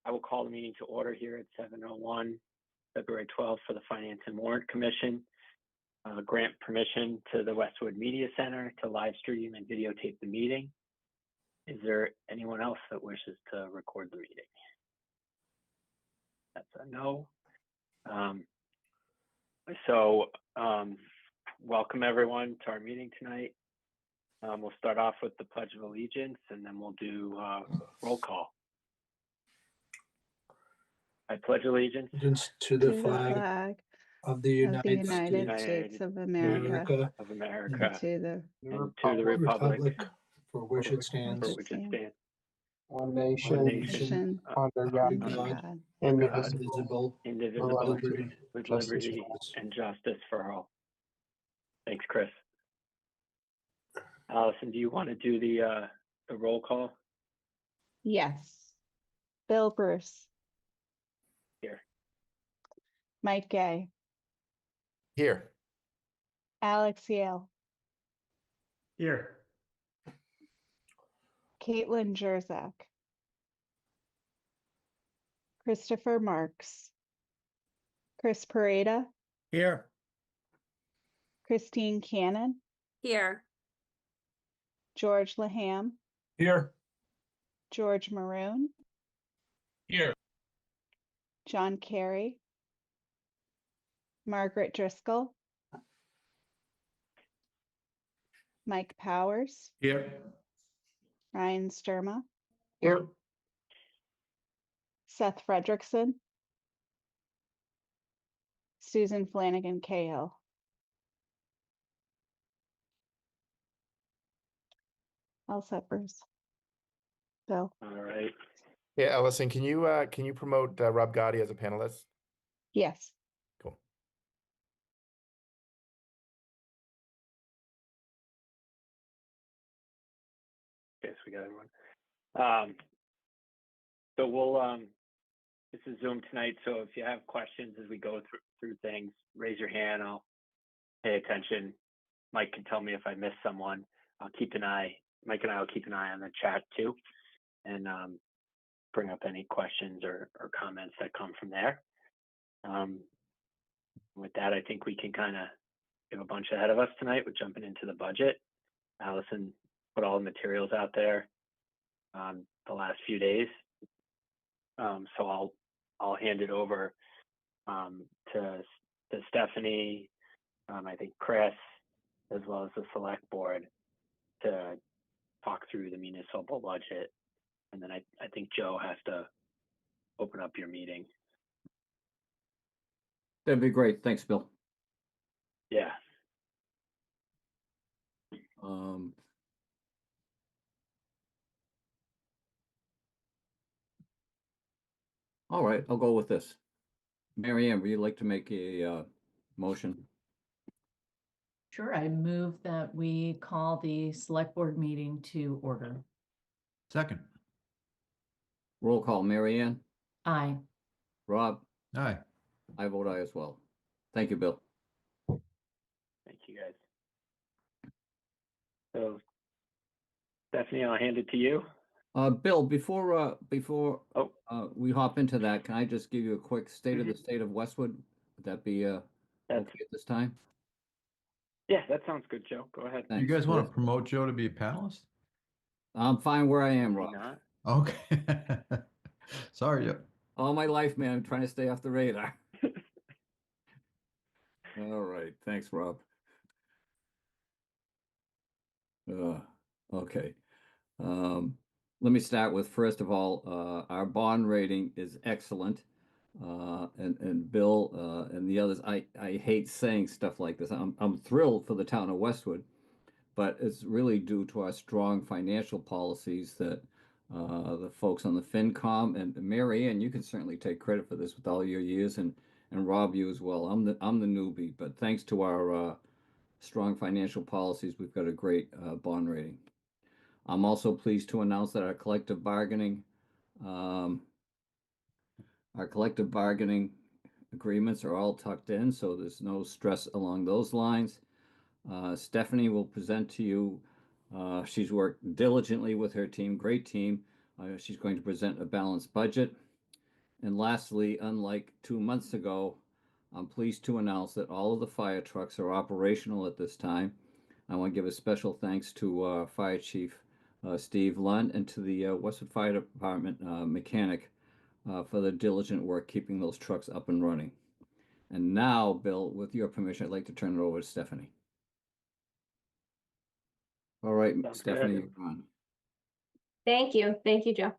I will call the meeting to order here at 7:01, February 12th for the Finance and Warrant Commission. Grant permission to the Westwood Media Center to live stream and videotape the meeting. Is there anyone else that wishes to record the meeting? That's a no. Welcome everyone to our meeting tonight. We'll start off with the Pledge of Allegiance and then we'll do roll call. I pledge allegiance to the flag of the United States of America, and to the republic for which it stands, one nation, under God, indivisible, indivisible, liberty, with liberty and justice for all. Thanks, Chris. Allison, do you want to do the roll call? Yes. Bill Bruce. Here. Mike Gay. Here. Alex Yale. Here. Caitlin Jerzak. Christopher Marks. Chris Pareda. Here. Christine Cannon. Here. George Laham. Here. George Maroon. Here. John Kerry. Margaret Driscoll. Mike Powers. Here. Ryan Sturma. Here. Seth Fredrickson. Susan Flanagan Cahill. All set, Bruce. Bill. All right. Yeah, Allison, can you promote Rob Gotti as a panelist? Yes. Cool. Yes, we got everyone. So we'll this is Zoom tonight, so if you have questions as we go through things, raise your hand. I'll pay attention. Mike can tell me if I miss someone. Mike and I will keep an eye on the chat too, and bring up any questions or comments that come from there. With that, I think we can kind of give a bunch ahead of us tonight with jumping into the budget. Allison put all the materials out there the last few days. So I'll hand it over to Stephanie, I think Chris, as well as the select board to talk through the municipal budget. And then I think Joe has to open up your meeting. That'd be great. Thanks, Bill. Yeah. All right, I'll go with this. Mary Ann, would you like to make a motion? Sure, I move that we call the select board meeting to order. Second. Roll call. Mary Ann? Aye. Rob? Aye. I vote aye as well. Thank you, Bill. Thank you, guys. So, Stephanie, I'll hand it to you. Bill, before Oh. we hop into that, can I just give you a quick state of the state of Westwood? Would that be okay at this time? Yeah, that sounds good, Joe. Go ahead. Thanks. You guys want to promote Joe to be a panelist? I'm fine where I am, Why Rob. not? Okay. Sorry. All my life, man, I'm trying to stay off the radar. All right. Thanks, Rob. Okay. Let me start with, first of all, our bond rating is excellent. And Bill and the others, I hate saying stuff like this. I'm thrilled for the town of Westwood, but it's really due to our strong financial policies that the folks on the FinCom and Mary Ann, you can certainly take credit for this with all your years, and Rob, you as well. I'm the newbie, but thanks to our strong financial policies, we've got a great bond rating. I'm also pleased to announce that our collective bargaining agreements are all tucked in, so there's no stress along those lines. Stephanie will present to you. She's worked diligently with her team, great team. She's going to present a balanced budget. And lastly, unlike 2 months ago, I'm pleased to announce that all of the fire trucks are operational at this time. I want to give a special thanks to Fire Chief Steve Lund and to the Westwood Fire Department mechanic for their diligent work keeping those trucks up and running. And now, Bill, with your permission, I'd like to turn it over to Stephanie. All right, Sounds Stephanie, good. you're on. Thank you. Thank you, Joe.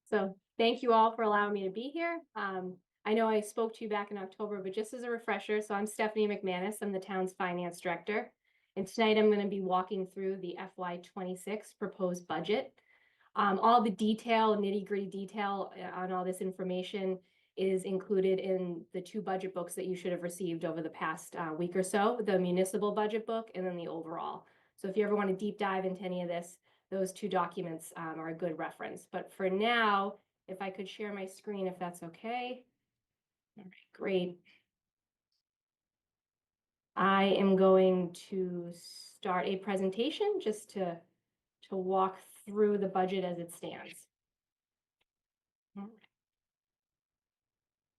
So thank you all for allowing me to be here. I know I spoke to you back in October, but just as a refresher, so I'm Stephanie McManus. I'm the town's finance director. And tonight I'm going to be walking through the FY26 proposed budget. All the detail, nitty-gritty detail on all this information is included in the 2 budget books that you should have received over the past week or so, the municipal budget book and then the overall. So if you ever want to deep dive into any of this, those 2 documents are a good reference. But for now, if I could share my screen, if that's okay. All right, great. I am going to start a presentation just to walk through the budget as it stands. All right.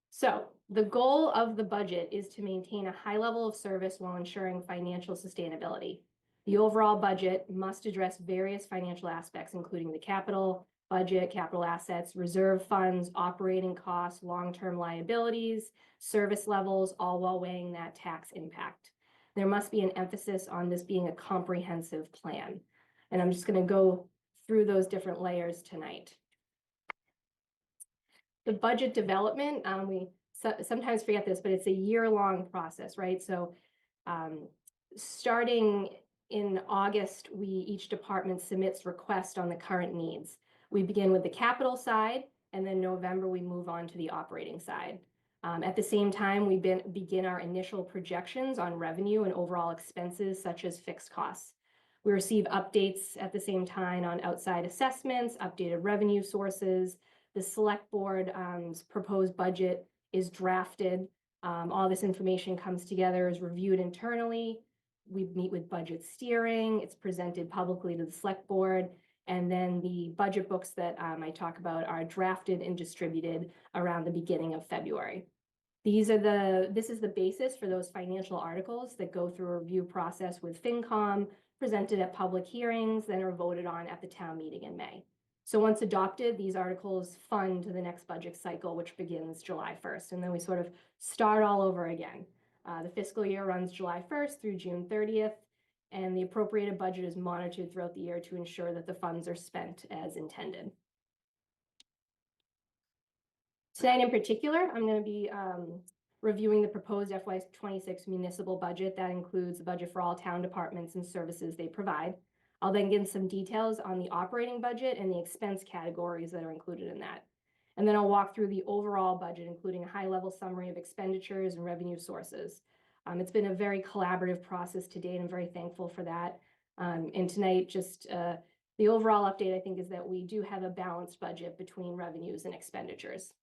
So the goal of the budget is to maintain a high level of service while ensuring financial sustainability. The overall budget must address various financial aspects, including the capital budget, capital assets, reserve funds, operating costs, long-term liabilities, service levels, all while weighing that tax impact. There must be an emphasis on this being a comprehensive plan. And I'm just going to go through those different layers tonight. The budget development, we sometimes forget this, but it's a year-long process, right? So starting in August, each department submits requests on the current needs. We begin with the capital side, and then November, we move on to the operating side. At the same time, we begin our initial projections on revenue and overall expenses, such as fixed costs. We receive updates at the same time on outside assessments, updated revenue sources. The select board's proposed budget is drafted. All this information comes together, is reviewed internally. We meet with budget steering. It's presented publicly to the select board. And then the budget books that I talk about are drafted and distributed around the beginning of February. This is the basis for those financial articles that go through a review process with FinCom, presented at public hearings, then are voted on at the town meeting in May. So once adopted, these articles fund the next budget cycle, which begins July 1st. And then we sort of start all over again. The fiscal year runs July 1st through June 30th, and the appropriated budget is monitored throughout the year to ensure that the funds are spent as intended. Tonight in particular, I'm going to be reviewing the proposed FY26 municipal budget. That includes the budget for all town departments and services they provide. I'll then give some details on the operating budget and the expense categories that are included in that. And then I'll walk through the overall budget, including a high-level summary of expenditures and revenue sources. It's been a very collaborative process to date. I'm very thankful for that. And tonight, just the overall update, I think, is that we do have a balanced budget between revenues and expenditures.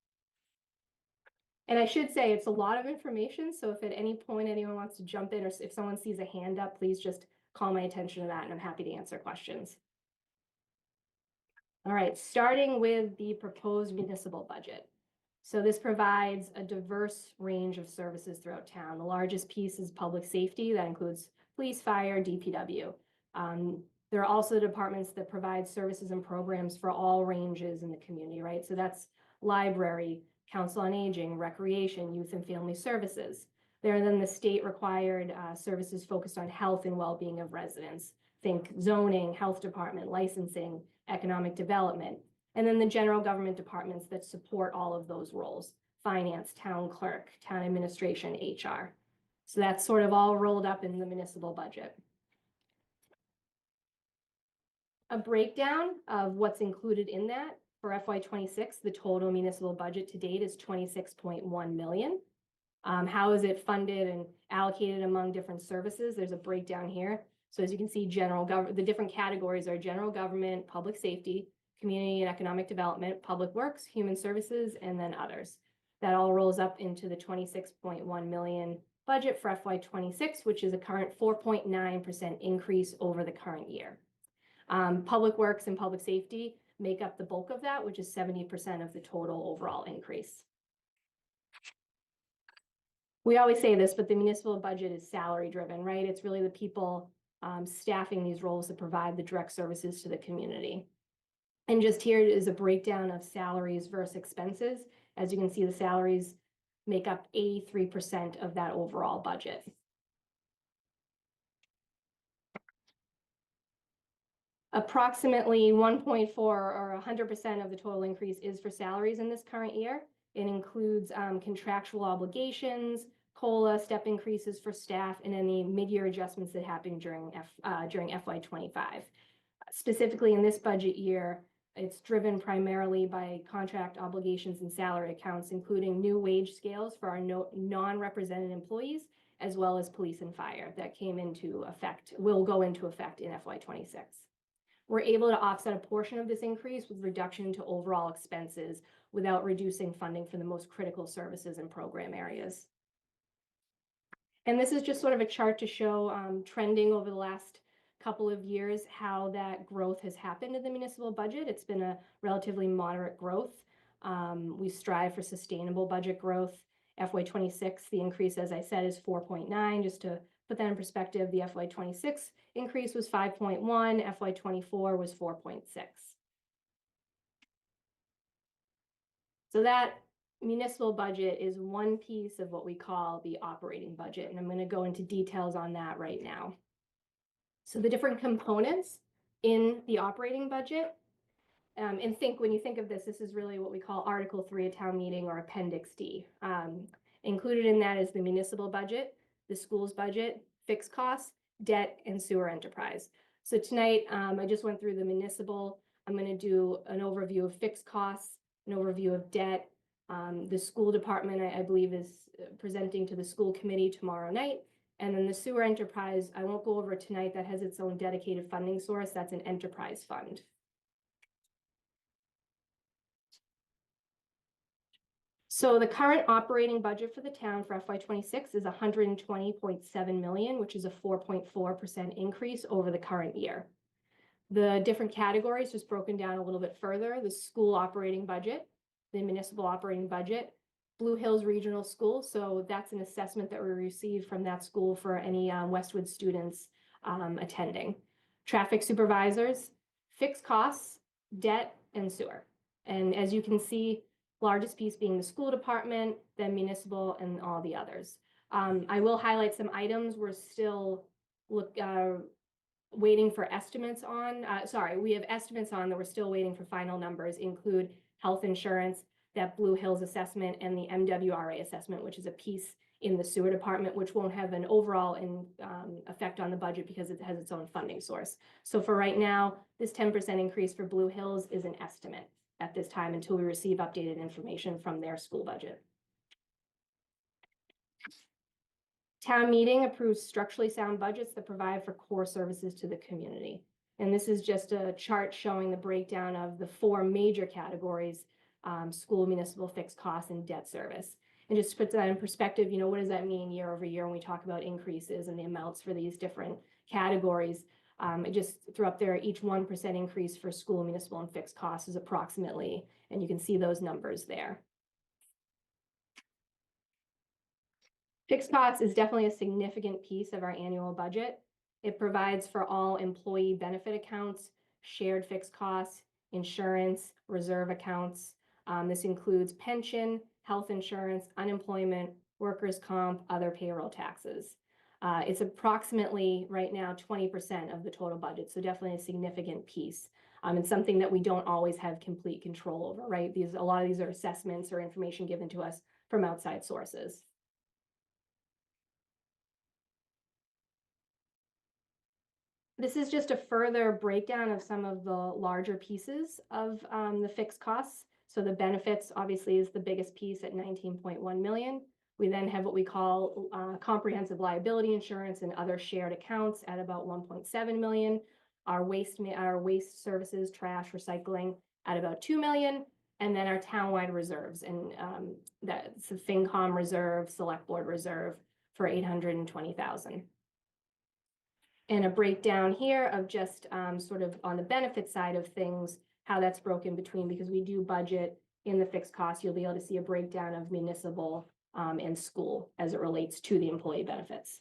And I should say it's a lot of information, so if at any point anyone wants to jump in or if someone sees a hand up, please just call my attention to that and I'm happy to answer questions. All right, starting with the proposed municipal budget. So this provides a diverse range of services throughout town. The largest piece is public safety. That includes police, fire, DPW. There are also departments that provide services and programs for all ranges in the community, right? So that's library, council on aging, recreation, youth and family services. There are then the state required services focused on health and well-being of residents. Think zoning, health department, licensing, economic development. And then the general government departments that support all of those roles: finance, town clerk, town administration, HR. So that's sort of all rolled up in the municipal budget. A breakdown of what's included in that for FY26, the total municipal budget to date is $26.1 million. How is it funded and allocated among different services? There's a breakdown here. So as you can see, the different categories are general government, public safety, community and economic development, public works, human services, and then others. That all rolls up into the $26.1 million budget for FY26, which is a current 4.9% increase over the current year. Public works and public safety make up the bulk of that, which is 70% of the total overall increase. We always say this, but the municipal budget is salary driven, right? It's really the people staffing these roles that provide the direct services to the community. And just here is a breakdown of salaries versus expenses. As you can see, the salaries make up 83% of that overall budget. Approximately 1.4 or 100% of the total increase is for salaries in this current year. It includes contractual obligations, COLA, step increases for staff, and any mid-year adjustments that happen during FY25. Specifically in this budget year, it's driven primarily by contract obligations and salary accounts, including new wage scales for our non-represented employees, as well as police and fire that will go into effect in FY26. We're able to offset a portion of this increase with reduction to overall expenses without reducing funding for the most critical services and program areas. And this is just sort of a chart to show trending over the last couple of years, how that growth has happened in the municipal budget. It's been a relatively moderate growth. We strive for sustainable budget growth. FY26, the increase, as I said, is 4.9. Just to put that in perspective, the FY26 increase was 5.1, FY24 was 4.6. So that municipal budget is one piece of what we call the operating budget, and I'm going to go into details on that right now. So the different components in the operating budget, and when you think of this, this is really what we call Article 3 of town meeting, or Appendix D. Included in that is the municipal budget, the school's budget, fixed costs, debt, and sewer enterprise. So tonight, I just went through the municipal. I'm going to do an overview of fixed costs, an overview of debt. The school department, I believe, is presenting to the school committee tomorrow night. And then the sewer enterprise, I won't go over tonight. That has its own dedicated funding source. That's an enterprise fund. So the current operating budget for the town for FY26 is $120.7 million, which is a 4.4% increase over the current year. The different categories just broken down a little bit further: the school operating budget, the municipal operating budget, Blue Hills Regional School. So that's an assessment that we received from that school for any Westwood students attending. Traffic supervisors, fixed costs, debt, and sewer. And as you can see, largest piece being the school department, then municipal, and all the others. I will highlight some items we're still waiting for estimates on. We have estimates on that we're still waiting for final numbers, include health insurance, that Blue Hills assessment, and the MWRA assessment, which is a piece in the sewer department, which won't have an overall effect on the budget because it has its own funding source. So for right now, this 10% increase for Blue Hills is an estimate at this time until we receive updated information from their school budget. Town meeting approves structurally sound budgets that provide for core services to the community. And this is just a chart showing the breakdown of the four major categories: school, municipal, fixed costs, and debt service. And just to put that in perspective, what does that mean year over year when we talk about increases and the amounts for these different categories? I just threw up there, each 1% increase for school, municipal, and fixed costs is approximately, and you can see those numbers there. Fixed costs is definitely a significant piece of our annual budget. It provides for all employee benefit accounts, shared fixed costs, insurance, reserve accounts. This includes pension, health insurance, unemployment, workers' comp, other payroll taxes. It's approximately right now 20% of the total budget, so definitely a significant piece, and something that we don't always have complete control over, right? A lot of these are assessments or information given to us from outside sources. This is just a further breakdown of some of the larger pieces of the fixed costs. So the benefits obviously is the biggest piece at 19.1 million. We then have what we call comprehensive liability insurance and other shared accounts at about 1.7 million. Our waste services, trash, recycling at about 2 million. And then our townwide reserves, and that's the FinCom reserve, Select Board reserve for 820,000. And a breakdown here of just sort of on the benefit side of things, how that's broken between, because we do budget in the fixed costs, you'll be able to see a breakdown of municipal and school as it relates to the employee benefits.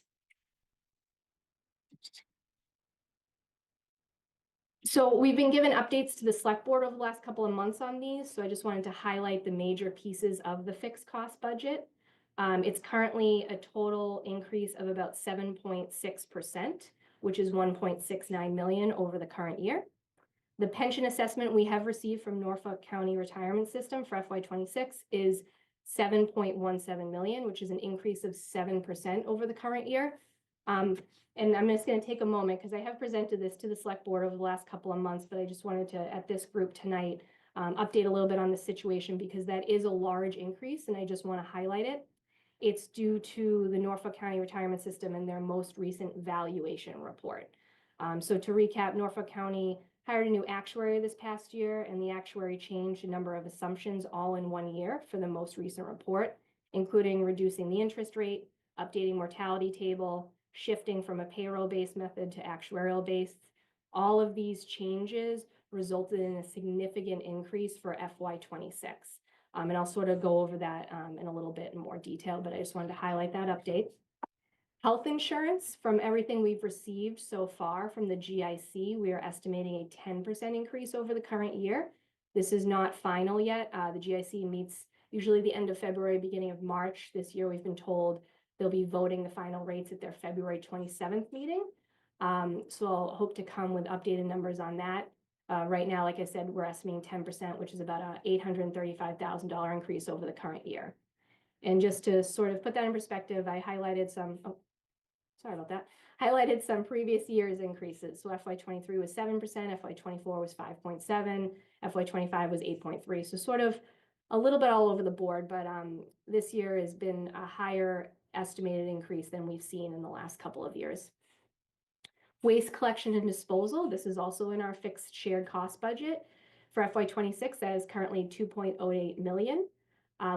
So we've been given updates to the select board over the last couple of months on these. So I just wanted to highlight the major pieces of the fixed cost budget. It's currently a total increase of about 7.6%, which is 1.69 million over the current year. The pension assessment we have received from Norfolk County Retirement System for FY26 is 7.17 million, which is an increase of 7% over the current year. And I'm just going to take a moment because I have presented this to the select board over the last couple of months, but I just wanted to, at this group tonight, update a little bit on the situation because that is a large increase and I just want to highlight it. It's due to the Norfolk County Retirement System and their most recent valuation report. So to recap, Norfolk County hired a new actuary this past year, and the actuary changed a number of assumptions all in 1 year for the most recent report, including reducing the interest rate, updating mortality table, shifting from a payroll-based method to actuarial-based. All of these changes resulted in a significant increase for FY26. And I'll sort of go over that in a little bit in more detail, but I just wanted to highlight that update. Health insurance, from everything we've received so far from the GIC, we are estimating a 10% increase over the current year. This is not final yet. The GIC meets usually the end of February, beginning of March. This year, we've been told they'll be voting the final rates at their February 27th meeting. So I'll hope to come with updated numbers on that. Right now, like I said, we're estimating 10%, which is about a $835,000 increase over the current year. And just to sort of put that in perspective, I highlighted some, sorry about that, highlighted some previous year's increases. So FY23 was 7%, FY24 was 5.7, FY25 was 8.3. So sort of a little bit all over the board, but this year has been a higher estimated increase than we've seen in the last couple of years. Waste collection and disposal, this is also in our fixed shared cost budget. For FY26, that is currently 2.08 million,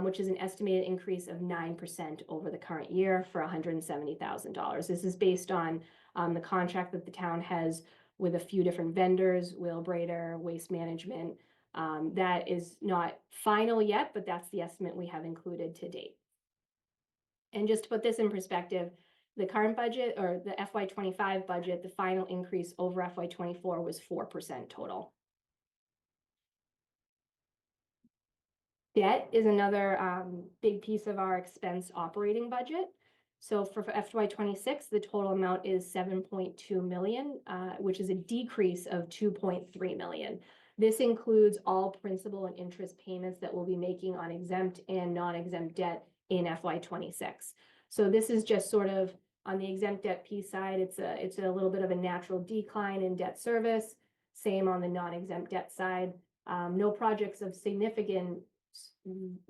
which is an estimated increase of 9% over the current year for $170,000. This is based on the contract that the town has with a few different vendors, Wheelbrader, Waste Management. That is not final yet, but that's the estimate we have included to date. And just to put this in perspective, the current budget or the FY25 budget, the final increase over FY24 was 4% total. Debt is another big piece of our expense operating budget. So for FY26, the total amount is 7.2 million, which is a decrease of 2.3 million. This includes all principal and interest payments that we'll be making on exempt and non-exempt debt in FY26. So this is just sort of on the exempt debt piece side, it's a little bit of a natural decline in debt service. Same on the non-exempt debt side. No projects of significant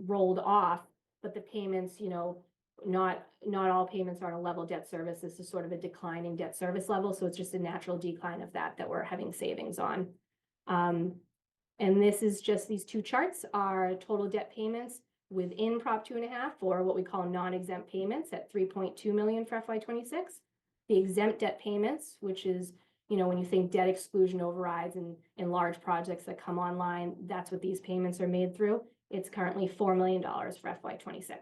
rolled off, but the payments, you know, not all payments are on a level debt service. This is sort of a declining debt service level. So it's just a natural decline of that we're having savings on. And this is just these two charts are total debt payments within Prop 2.5 for what we call non-exempt payments at 3.2 million for FY26. The exempt debt payments, which is, you know, when you think debt exclusion overrides and large projects that come online, that's what these payments are made through. It's currently $4 million for FY26.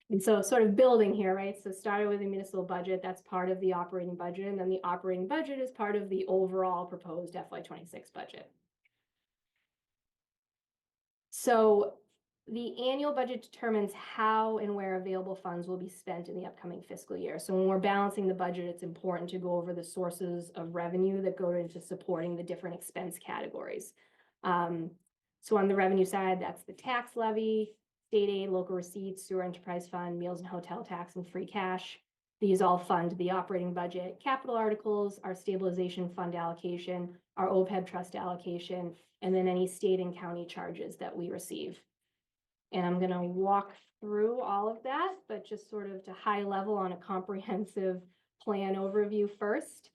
And so sort of building here, right? So started with the municipal budget, that's part of the operating budget. And then the operating budget is part of the overall proposed FY26 budget. So the annual budget determines how and where available funds will be spent in the upcoming fiscal year. So when we're balancing the budget, it's important to go over the sources of revenue that go into supporting the different expense categories. So on the revenue side, that's the tax levy, state aid, local receipts, sewer enterprise fund, meals and hotel tax, and free cash. These all fund the operating budget, capital articles, our stabilization fund allocation, our OPEB trust allocation, and then any state and county charges that we receive. And I'm going to walk through all of that, but just sort of to high level on a comprehensive plan overview first.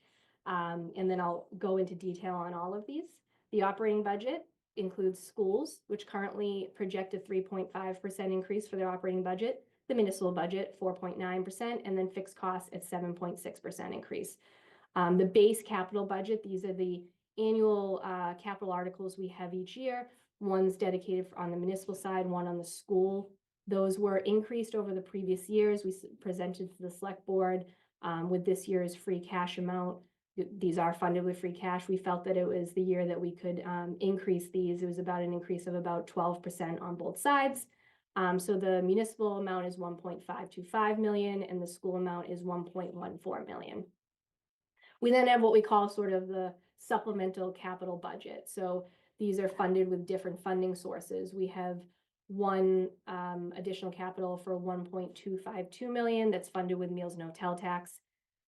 And then I'll go into detail on all of these. The operating budget includes schools, which currently project a 3.5% increase for their operating budget, the municipal budget 4.9%, and then fixed costs at 7.6% increase. The base capital budget, these are the annual capital articles we have each year. One's dedicated on the municipal side, one on the school. Those were increased over the previous years. We presented to the select board with this year's free cash amount. These are funded with free cash. We felt that it was the year that we could increase these. It was about an increase of about 12% on both sides. So the municipal amount is 1.525 million and the school amount is 1.14 million. We then have what we call sort of the supplemental capital budget. So these are funded with different funding sources. We have one additional capital for 1.252 million that's funded with meals and hotel tax.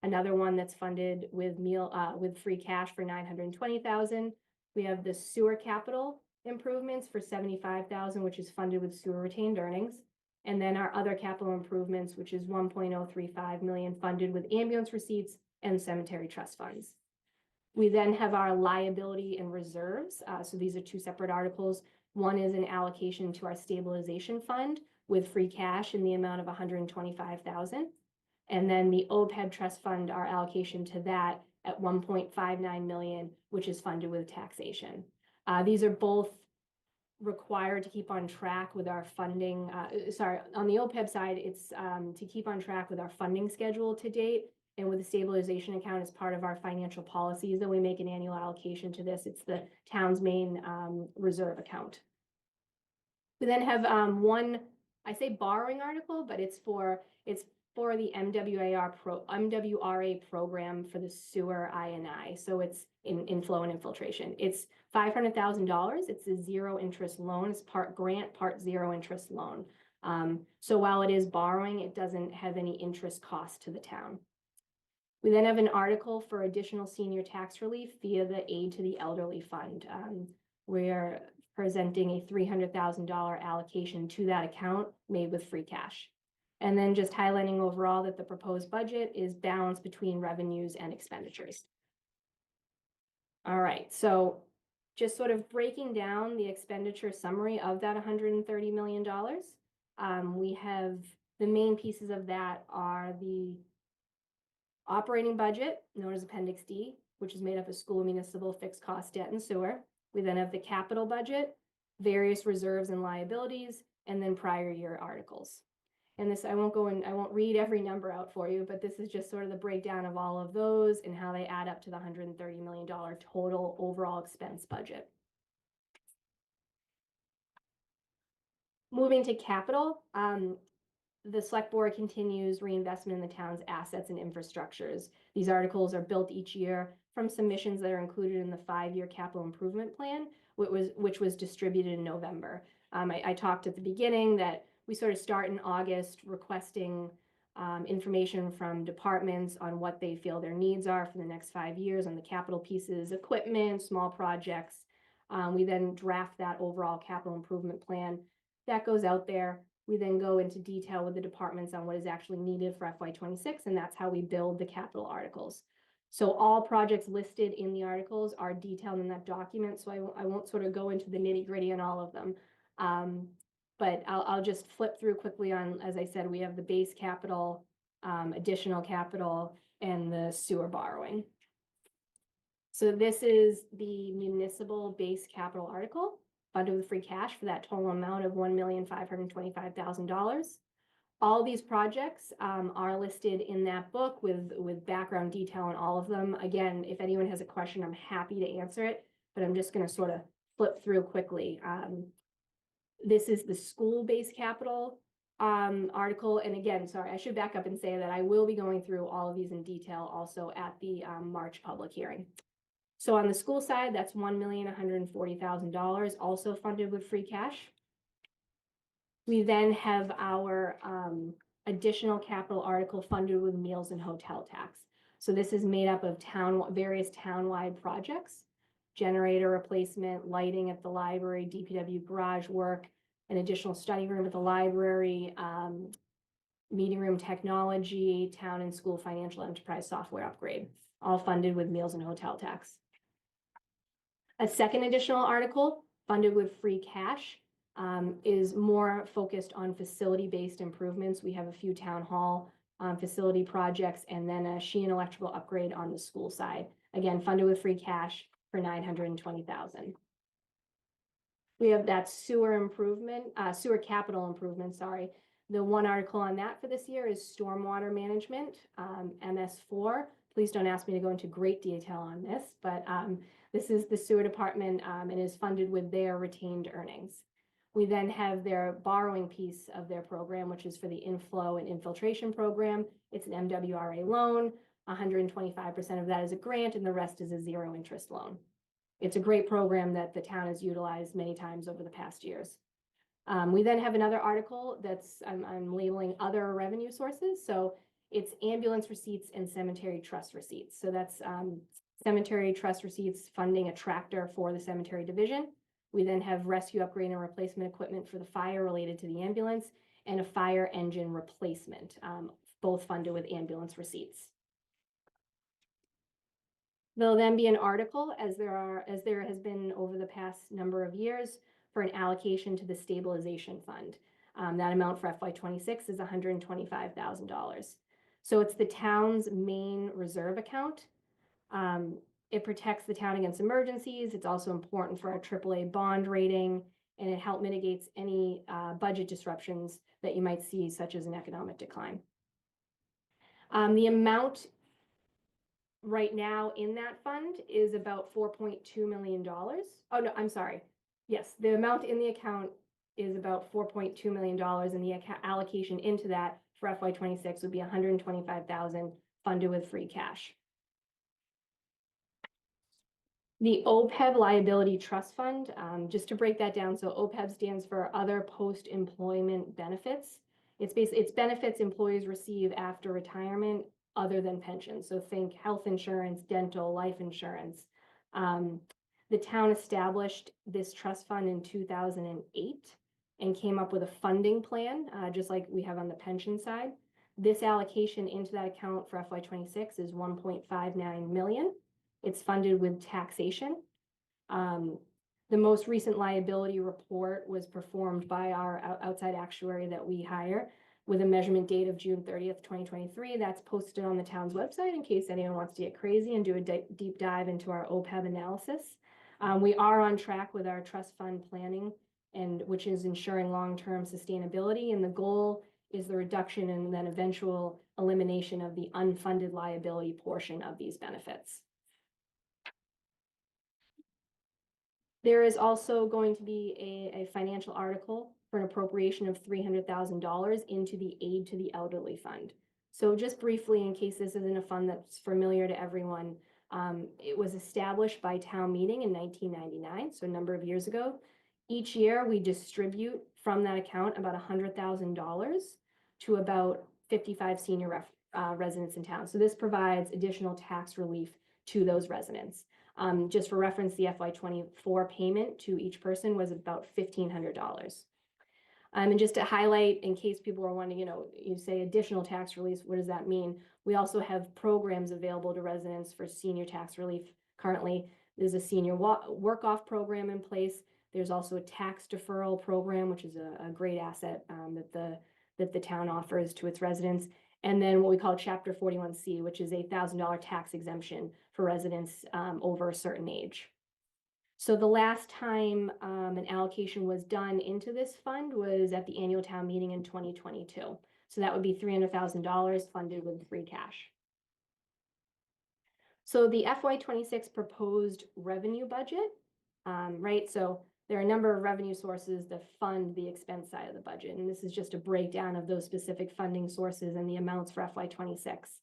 Another one that's funded with free cash for 920,000. We have the sewer capital improvements for 75,000, which is funded with sewer retained earnings. And then our other capital improvements, which is 1.035 million funded with ambulance receipts and cemetery trust funds. We then have our liability and reserves. So these are two separate articles. One is an allocation to our stabilization fund with free cash in the amount of 125,000. And then the OPEB trust fund, our allocation to that at 1.59 million, which is funded with taxation. These are both required to keep on track with our funding. On the OPEB side, it's to keep on track with our funding schedule to date. And with the stabilization account as part of our financial policies that we make an annual allocation to this. It's the town's main reserve account. We then have one, I say borrowing article, but it's for the MWRA program for the sewer I&I. So it's in inflow and infiltration. It's $500,000. It's a zero interest loan. It's part grant, part zero interest loan. So while it is borrowing, it doesn't have any interest cost to the town. We then have an article for additional senior tax relief via the Aid to the Elderly Fund. We're presenting a $300,000 allocation to that account made with free cash. And then just highlighting overall that the proposed budget is balanced between revenues and expenditures. All right, so just sort of breaking down the expenditure summary of that $130 million. We have the main pieces of that are the operating budget, known as Appendix D, which is made up of school, municipal, fixed cost, debt, and sewer. We then have the capital budget, various reserves and liabilities, and then prior year articles. And this, I won't read every number out for you, but this is just sort of the breakdown of all of those and how they add up to the $130 million total overall expense budget. Moving to capital, the select board continues reinvestment in the town's assets and infrastructures. These articles are built each year from submissions that are included in the 5-year capital improvement plan, which was distributed in November. I talked at the beginning that we sort of start in August requesting information from departments on what they feel their needs are for the next 5 years on the capital pieces, equipment, small projects. We then draft that overall capital improvement plan. That goes out there. We then go into detail with the departments on what is actually needed for FY26, and that's how we build the capital articles. So all projects listed in the articles are detailed in that document, so I won't sort of go into the nitty-gritty on all of them. But I'll just flip through quickly on, as I said, we have the base capital, additional capital, and the sewer borrowing. So this is the municipal base capital article, funded with free cash for that total amount of $1,525,000. All these projects are listed in that book with background detail on all of them. Again, if anyone has a question, I'm happy to answer it, but I'm just going to sort of flip through quickly. This is the school-based capital article. And again, sorry, I should back up and say that I will be going through all of these in detail also at the March public hearing. So on the school side, that's $1,140,000, also funded with free cash. We then have our additional capital article funded with meals and hotel tax. So this is made up of various townwide projects, generator replacement, lighting at the library, DPW garage work, an additional study room at the library, meeting room technology, town and school financial enterprise software upgrade, all funded with meals and hotel tax. A second additional article funded with free cash is more focused on facility-based improvements. We have a few town hall facility projects and then a Sheehan electrical upgrade on the school side. Again, funded with free cash for $920,000. We have that sewer improvement, sewer capital improvement, sorry. The one article on that for this year is stormwater management, MS4. Please don't ask me to go into great detail on this, but this is the sewer department and is funded with their retained earnings. We then have their borrowing piece of their program, which is for the inflow and infiltration program. It's an MWRA loan. 125% of that is a grant and the rest is a zero interest loan. It's a great program that the town has utilized many times over the past years. We then have another article that's I'm labeling other revenue sources. So it's ambulance receipts and cemetery trust receipts. So that's cemetery trust receipts funding a tractor for the cemetery division. We then have rescue upgrade and replacement equipment for the fire related to the ambulance and a fire engine replacement, both funded with ambulance receipts. There'll then be an article, as there has been over the past number of years, for an allocation to the stabilization fund. That amount for FY26 is $125,000. So it's the town's main reserve account. It protects the town against emergencies. It's also important for our AAA bond rating, and it helps mitigates any budget disruptions that you might see, such as an economic decline. The amount right now in that fund is about $4.2 million. Oh, no, I'm sorry. Yes, the amount in the account is about $4.2 million, and the allocation into that for FY26 would be $125,000 funded with free cash. The OPEB Liability Trust Fund, just to break that down, so OPEB stands for Other Post-Employment Benefits. It's benefits employees receive after retirement other than pensions. So think health insurance, dental, life insurance. The town established this trust fund in 2008 and came up with a funding plan, just like we have on the pension side. This allocation into that account for FY26 is $1.59 million. It's funded with taxation. The most recent liability report was performed by our outside actuary that we hire with a measurement date of June 30th, 2023. That's posted on the town's website in case anyone wants to get crazy and do a deep dive into our OPEB analysis. We are on track with our trust fund planning, which is ensuring long-term sustainability. And the goal is the reduction and then eventual elimination of the unfunded liability portion of these benefits. There is also going to be a financial article for an appropriation of $300,000 into the Aid to the Elderly Fund. So just briefly, in case this isn't a fund that's familiar to everyone, it was established by town meeting in 1999, so a number of years ago. Each year, we distribute from that account about $100,000 to about 55 senior residents in town. So this provides additional tax relief to those residents. Just for reference, the FY24 payment to each person was about $1,500. And just to highlight, in case people are wondering, you say additional tax relief, what does that mean? We also have programs available to residents for senior tax relief. Currently, there's a senior work-off program in place. There's also a tax deferral program, which is a great asset that the town offers to its residents. And then what we call Chapter 41C, which is a $1,000 tax exemption for residents over a certain age. So the last time an allocation was done into this fund was at the annual town meeting in 2022. So that would be $300,000 funded with free cash. So the FY26 proposed revenue budget, right? So there are a number of revenue sources that fund the expense side of the budget. And this is just a breakdown of those specific funding sources and the amounts for FY26.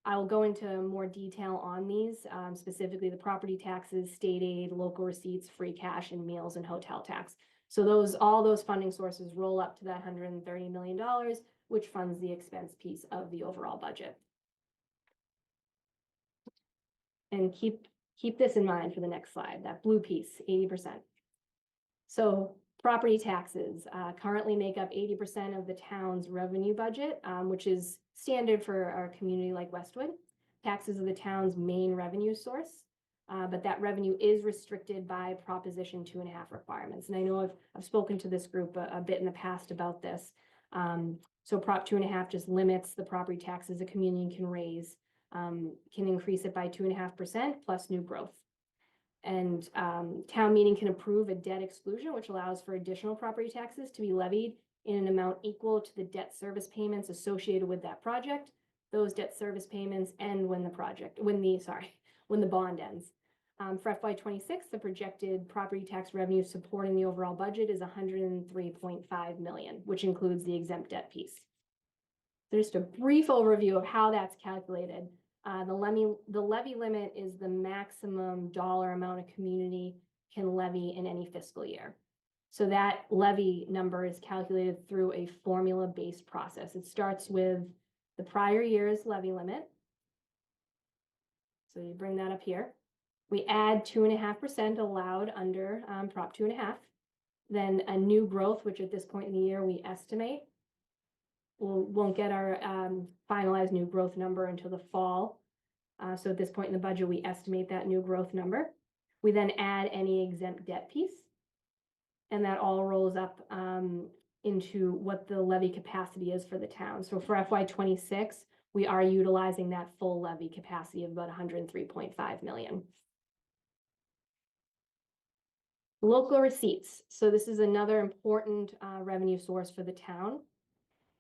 I'll go into more detail on these, specifically the property taxes, state aid, local receipts, free cash, and meals and hotel tax. So all those funding sources roll up to that $130 million, which funds the expense piece of the overall budget. And keep this in mind for the next slide, that blue piece, 80%. So property taxes currently make up 80% of the town's revenue budget, which is standard for our community like Westwood. Taxes are the town's main revenue source, but that revenue is restricted by Proposition 2.5 requirements. And I know I've spoken to this group a bit in the past about this. So Prop 2.5 just limits the property taxes a community can raise can increase it by 2.5% plus new growth. And town meeting can approve a debt exclusion, which allows for additional property taxes to be levied in an amount equal to the debt service payments associated with that project. Those debt service payments end when the bond ends. For FY26, the projected property tax revenue supporting the overall budget is 103.5 million, which includes the exempt debt piece. So just a brief overview of how that's calculated. The levy limit is the maximum dollar amount a community can levy in any fiscal year. So that levy number is calculated through a formula-based process. It starts with the prior year's levy limit. So you bring that up here. We add 2.5% allowed under Prop 2.5. Then a new growth, which at this point in the year we estimate. We won't get our finalized new growth number until the fall. So at this point in the budget, we estimate that new growth number. We then add any exempt debt piece. And that all rolls up into what the levy capacity is for the town. So for FY26, we are utilizing that full levy capacity of about 103.5 million. Local receipts. So this is another important revenue source for the town.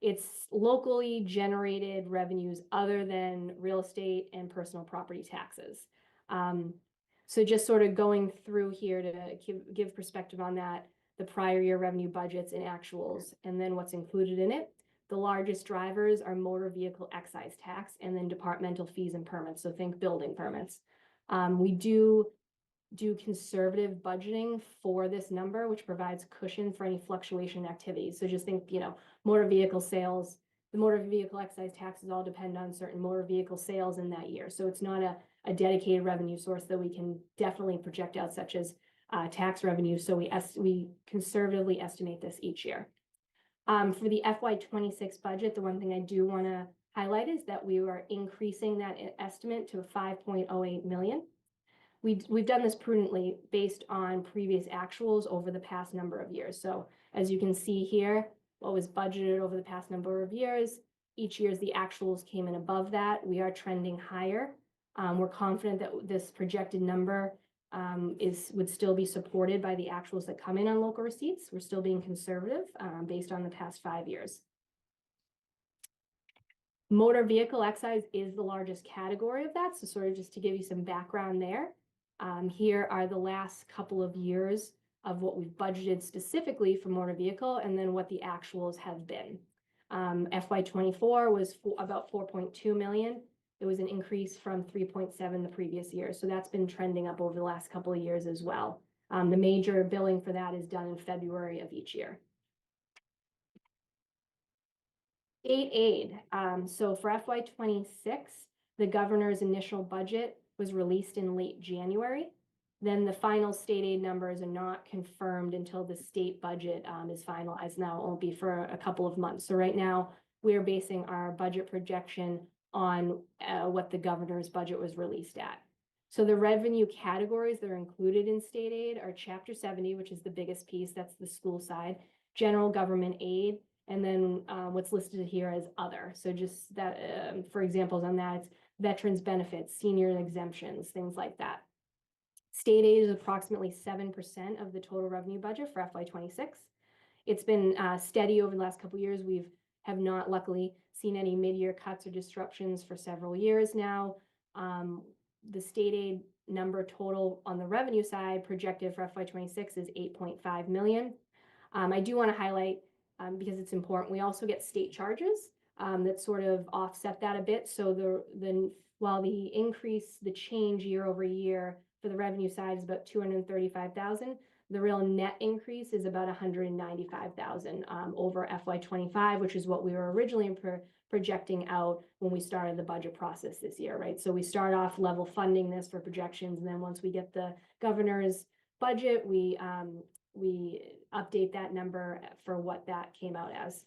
It's locally generated revenues other than real estate and personal property taxes. So just sort of going through here to give perspective on that, the prior year revenue budgets and actuals, and then what's included in it. The largest drivers are motor vehicle excise tax and then departmental fees and permits. So think building permits. We do conservative budgeting for this number, which provides cushion for any fluctuation activities. So just think, motor vehicle sales, the motor vehicle excise taxes all depend on certain motor vehicle sales in that year. So it's not a dedicated revenue source that we can definitely project out, such as tax revenue. So we conservatively estimate this each year. For the FY26 budget, the one thing I do want to highlight is that we are increasing that estimate to 5.08 million. We've done this prudently based on previous actuals over the past number of years. So as you can see here, what was budgeted over the past number of years, each year's the actuals came in above that. We are trending higher. We're confident that this projected number would still be supported by the actuals that come in on local receipts. We're still being conservative based on the past 5 years. Motor vehicle excise is the largest category of that. So sort of just to give you some background there. Here are the last couple of years of what we've budgeted specifically for motor vehicle and then what the actuals have been. FY24 was about 4.2 million. It was an increase from 3.7 the previous year. So that's been trending up over the last couple of years as well. The major billing for that is done in February of each year. State aid. So for FY26, the governor's initial budget was released in late January. Then the final state aid numbers are not confirmed until the state budget is finalized. Now it won't be for a couple of months. So right now we're basing our budget projection on what the governor's budget was released at. So the revenue categories that are included in state aid are Chapter 70, which is the biggest piece. That's the school side, general government aid, and then what's listed here as other. So just that, for examples on that, it's veterans benefits, senior exemptions, things like that. State aid is approximately 7% of the total revenue budget for FY26. It's been steady over the last couple of years. We have not luckily seen any mid-year cuts or disruptions for several years now. The state aid number total on the revenue side projected for FY26 is 8.5 million. I do want to highlight, because it's important, we also get state charges that sort of offset that a bit. So while the increase, the change year over year for the revenue side is about 235,000, the real net increase is about 195,000 over FY25, which is what we were originally projecting out when we started the budget process this year, right? So we start off level funding this for projections, and then once we get the governor's budget, we update that number for what that came out as.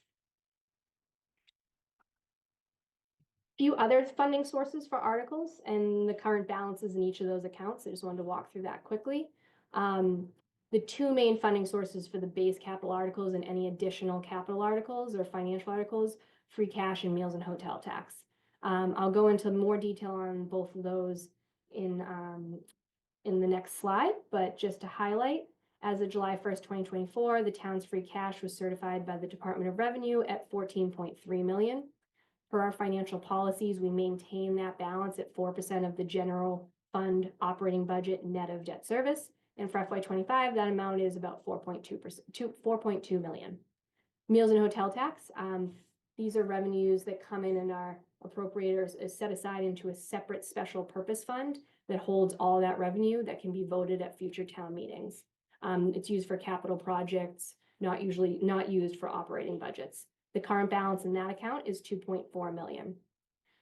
Few other funding sources for articles and the current balances in each of those accounts. I just wanted to walk through that quickly. The two main funding sources for the base capital articles and any additional capital articles or financial articles, free cash and meals and hotel tax. I'll go into more detail on both of those in the next slide, but just to highlight, as of July 1st, 2024, the town's free cash was certified by the Department of Revenue at 14.3 million. For our financial policies, we maintain that balance at 4% of the general fund operating budget net of debt service. And for FY25, that amount is about 4.2 million. Meals and hotel tax. These are revenues that come in and are appropriated or is set aside into a separate special purpose fund that holds all that revenue that can be voted at future town meetings. It's used for capital projects, not used for operating budgets. The current balance in that account is 2.4 million.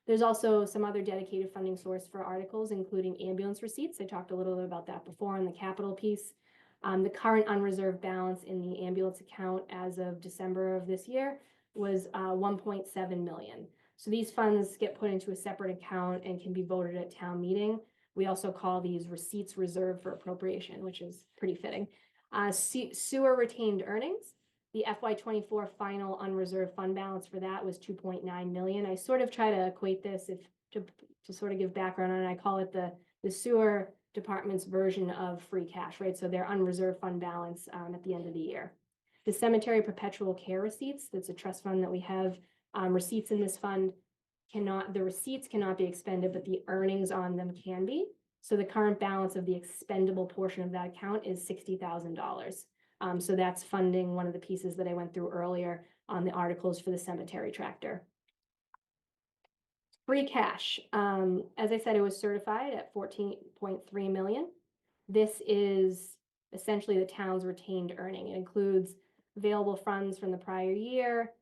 There's also some other dedicated funding source for articles, including ambulance receipts. I talked a little bit about that before on the capital piece. The current unreserved balance in the ambulance account as of December of this year was 1.7 million. So these funds get put into a separate account and can be voted at town meeting. We also call these receipts reserved for appropriation, which is pretty fitting. Sewer retained earnings. The FY24 final unreserved fund balance for that was 2.9 million. I sort of try to equate this to sort of give background on it. I call it the sewer department's version of free cash, right? So their unreserved fund balance at the end of the year. The cemetery perpetual care receipts, that's a trust fund that we have. Receipts in this fund the receipts cannot be expended, but the earnings on them can be. So the current balance of the expendable portion of that account is $60,000. So that's funding one of the pieces that I went through earlier on the articles for the cemetery tractor. Free cash, as I said, it was certified at 14.3 million. This is essentially the town's retained earning. It includes available funds from the prior year,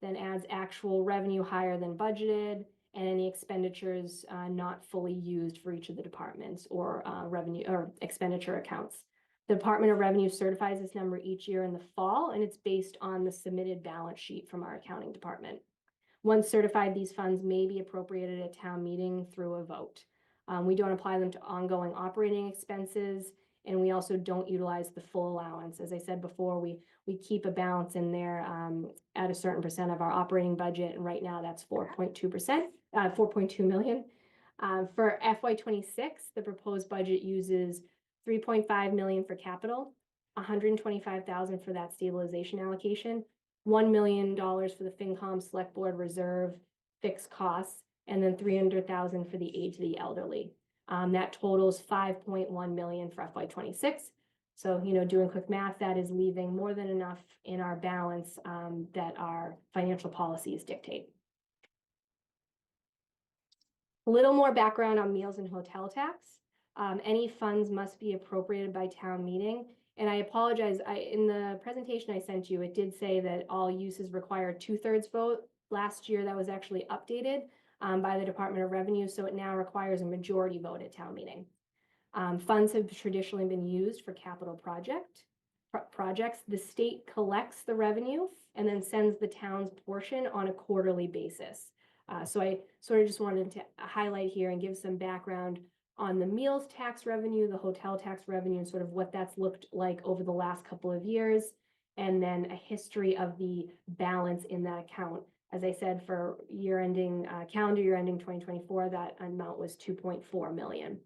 then adds actual revenue higher than budgeted, and any expenditures not fully used for each of the departments or revenue or expenditure accounts. The Department of Revenue certifies this number each year in the fall, and it's based on the submitted balance sheet from our accounting department. Once certified, these funds may be appropriated at town meeting through a vote. We don't apply them to ongoing operating expenses, and we also don't utilize the full allowance. As I said before, we keep a balance in there at a certain percent of our operating budget, and right now that's 4.2%, 4.2 million. For FY26, the proposed budget uses 3.5 million for capital, 125,000 for that stabilization allocation, $1 million for the FinCom Select Board Reserve fixed costs, and then 300,000 for the aid to the elderly. That totals 5.1 million for FY26. So, doing quick math, that is leaving more than enough in our balance that our financial policies dictate. A little more background on meals and hotel tax. Any funds must be appropriated by town meeting. And I apologize, in the presentation I sent you, it did say that all uses require a 2/3 vote. Last year, that was actually updated by the Department of Revenue, so it now requires a majority vote at town meeting. Funds have traditionally been used for capital projects. The state collects the revenue and then sends the town's portion on a quarterly basis. So I sort of just wanted to highlight here and give some background on the meals tax revenue, the hotel tax revenue, and sort of what that's looked like over the last couple of years, and then a history of the balance in that account. As I said, for calendar year ending 2024, that amount was 2.4 million.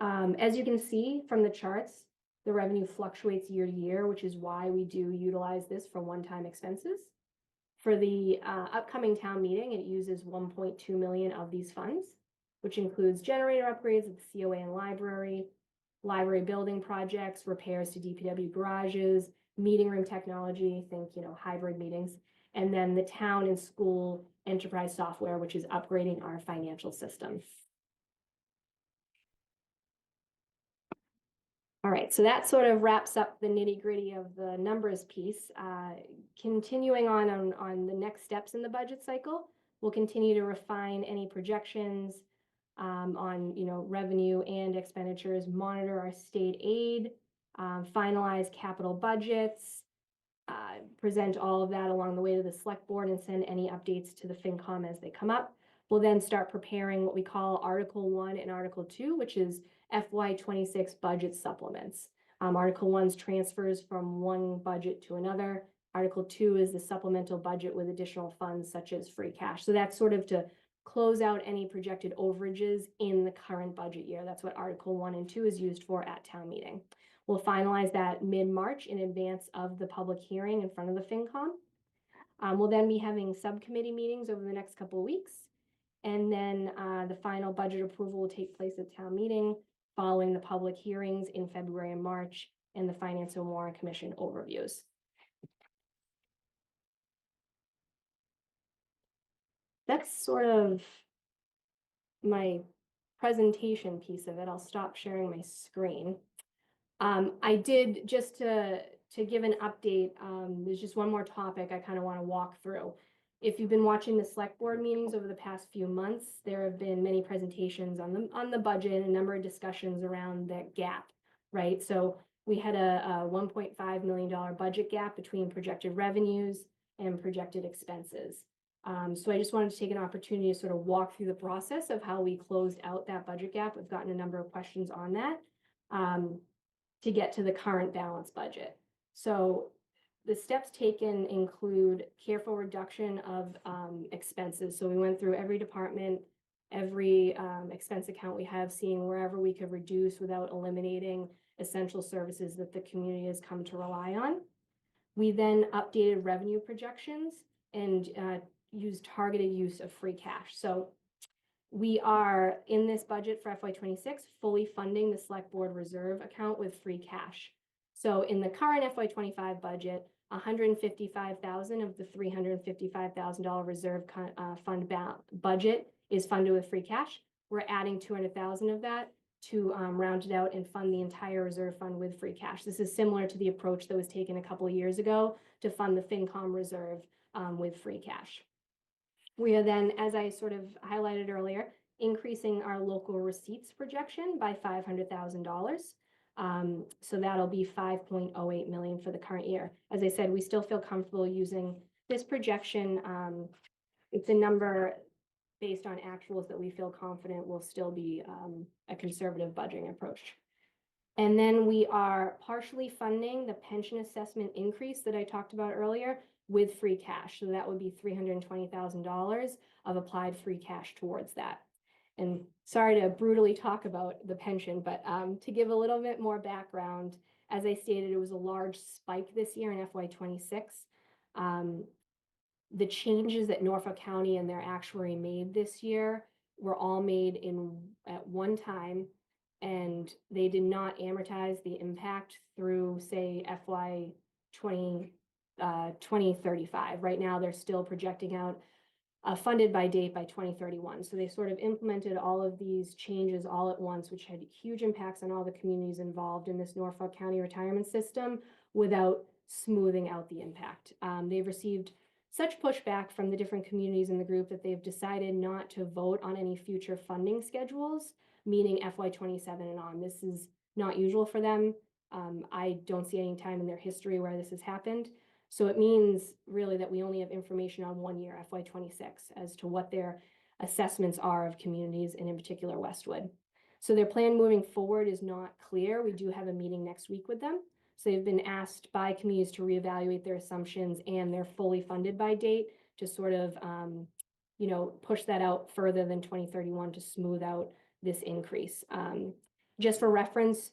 As you can see from the charts, the revenue fluctuates year to year, which is why we do utilize this for one-time expenses. For the upcoming town meeting, it uses 1.2 million of these funds, which includes generator upgrades at the COA and library building projects, repairs to DPW garages, meeting room technology, think, hybrid meetings, and then the town and school enterprise software, which is upgrading our financial systems. All right, so that sort of wraps up the nitty-gritty of the numbers piece. Continuing on the next steps in the budget cycle, we'll continue to refine any projections on revenue and expenditures, monitor our state aid, finalize capital budgets, present all of that along the way to the select board, and send any updates to the FinCom as they come up. We'll then start preparing what we call Article 1 and Article 2, which is FY26 budget supplements. Article 1's transfers from one budget to another. Article 2 is the supplemental budget with additional funds such as free cash. So that's sort of to close out any projected overages in the current budget year. That's what Article 1 and 2 is used for at town meeting. We'll finalize that mid-March in advance of the public hearing in front of the FinCom. We'll then be having subcommittee meetings over the next couple of weeks. And then the final budget approval will take place at town meeting following the public hearings in February and March and the Finance and Warrant Commission overviews. That's sort of my presentation piece of it. I'll stop sharing my screen. I did, just to give an update, there's just one more topic I kind of want to walk through. If you've been watching the select board meetings over the past few months, there have been many presentations on the budget and a number of discussions around that gap, right? So we had a $1.5 million budget gap between projected revenues and projected expenses. So I just wanted to take an opportunity to sort of walk through the process of how we closed out that budget gap. I've gotten a number of questions on that to get to the current balanced budget. So the steps taken include careful reduction of expenses. So we went through every department, every expense account we have, seeing wherever we could reduce without eliminating essential services that the community has come to rely on. We then updated revenue projections and used targeted use of free cash. So we are in this budget for FY26 fully funding the select board reserve account with free cash. So in the current FY25 budget, $155,000 of the $355,000 reserve fund budget is funded with free cash. We're adding $200,000 of that to round it out and fund the entire reserve fund with free cash. This is similar to the approach that was taken a couple of years ago to fund the FinCom reserve with free cash. We are then, as I sort of highlighted earlier, increasing our local receipts projection by $500,000. So that'll be 5.08 million for the current year. As I said, we still feel comfortable using this projection. It's a number based on actuals that we feel confident will still be a conservative budgeting approach. And then we are partially funding the pension assessment increase that I talked about earlier with free cash. So that would be $320,000 of applied free cash towards that. And sorry to brutally talk about the pension, but to give a little bit more background, as I stated, it was a large spike this year in FY26. The changes that Norfolk County and their actuary made this year were all made at one time, and they did not amortize the impact through, say, FY 2035. Right now, they're still projecting out funded by date by 2031. So they sort of implemented all of these changes all at once, which had huge impacts on all the communities involved in this Norfolk County retirement system without smoothing out the impact. They've received such pushback from the different communities in the group that they've decided not to vote on any future funding schedules, meaning FY27 and on. This is not usual for them. I don't see any time in their history where this has happened. So it means really that we only have information on 1 year, FY26, as to what their assessments are of communities, and in particular Westwood. So their plan moving forward is not clear. We do have a meeting next week with them. So they've been asked by communities to reevaluate their assumptions and their fully funded by date to sort of, push that out further than 2031 to smooth out this increase. Just for reference,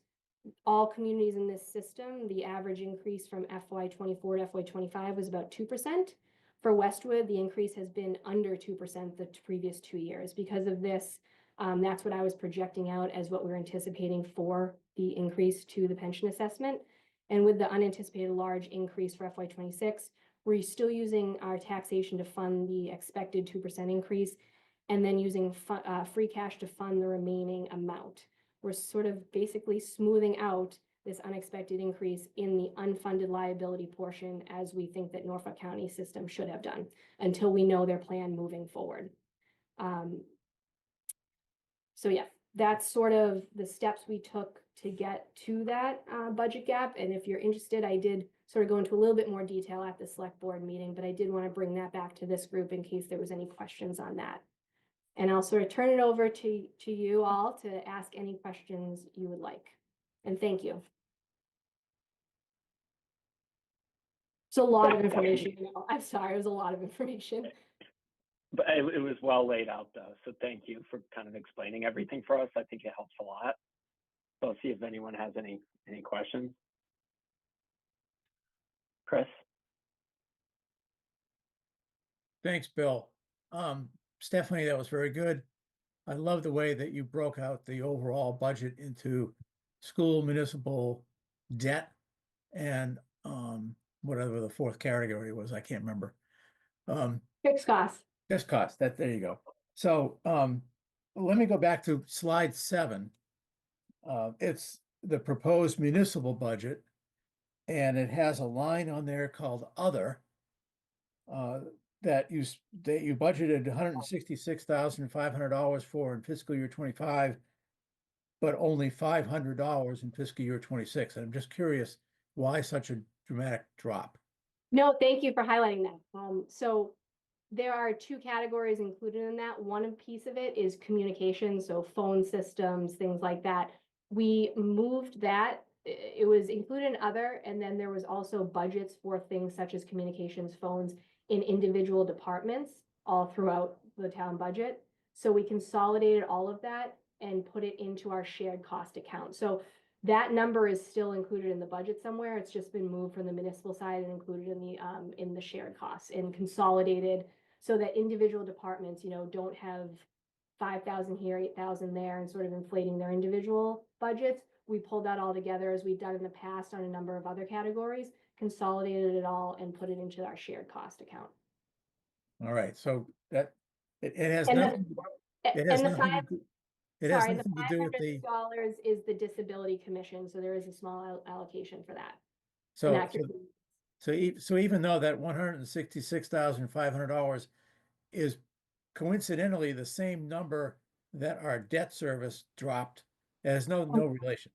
all communities in this system, the average increase from FY24 to FY25 was about 2%. For Westwood, the increase has been under 2% the previous 2 years. Because of this, that's what I was projecting out as what we're anticipating for the increase to the pension assessment. And with the unanticipated large increase for FY26, we're still using our taxation to fund the expected 2% increase, and then using free cash to fund the remaining amount. We're sort of basically smoothing out this unexpected increase in the unfunded liability portion, as we think that Norfolk County system should have done, until we know their plan moving forward. So yeah, that's sort of the steps we took to get to that budget gap. And if you're interested, I did sort of go into a little bit more detail at the select board meeting, but I did want to bring that back to this group in case there was any questions on that. And I'll sort of turn it over to you all to ask any questions you would like. And thank you. It's a lot of information. I'm sorry, it was a lot of information. But it was well laid out though, so thank you for kind of explaining everything for us. I think it helps a lot. So I'll see if anyone has any questions. Chris? Thanks, Bill. Stephanie, that was very good. I love the way that you broke out the overall budget into school, municipal, debt, and whatever the fourth category was, I can't remember. Fixed costs. Just cost, there you go. So let me go back to slide 7. It's the proposed municipal budget, and it has a line on there called other. That you budgeted $166,500 for in fiscal year 25, but only $500 in fiscal year 26. And I'm just curious why such a dramatic drop. No, thank you for highlighting that. So there are 2 categories included in that. One piece of it is communication, so phone systems, things like that. We moved that. It was included in other, and then there was also budgets for things such as communications, phones in individual departments all throughout the town budget. So we consolidated all of that and put it into our shared cost account. So that number is still included in the budget somewhere. It's just been moved from the municipal side and included in the shared costs and consolidated so that individual departments, don't have 5,000 here, 8,000 there, and sort of inflating their individual budgets. We pulled that all together as we've done in the past on a number of other categories, consolidated it all and put it into our shared cost account. All right, so that it has And nothing. It has and the nothing five, to do. It has sorry, the nothing to do with the. $500 is the disability commission, so there is a small allocation for that. So Inaccuracy. so even though that $166,500 is coincidentally the same number that our debt service dropped, it has no relation.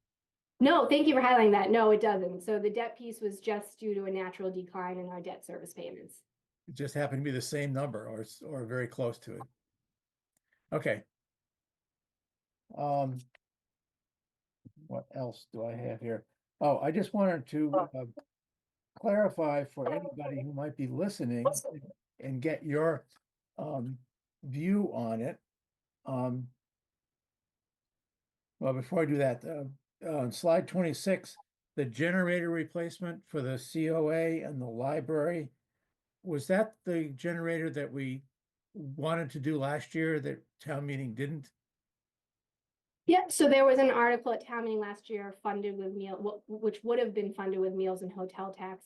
No, thank you for highlighting that. No, it doesn't. So the debt piece was just due to a natural decline in our debt service payments. It just happened to be the same number or very close to it. Okay. What else do I have here? Oh, I just wanted to clarify for anybody who might be listening and get your view on it. Well, before I do that, on slide 26, the generator replacement for the COA and the library, was that the generator that we wanted to do last year that town meeting didn't? Yeah, so there was an article at town meeting last year funded with which would have been funded with meals and hotel tax,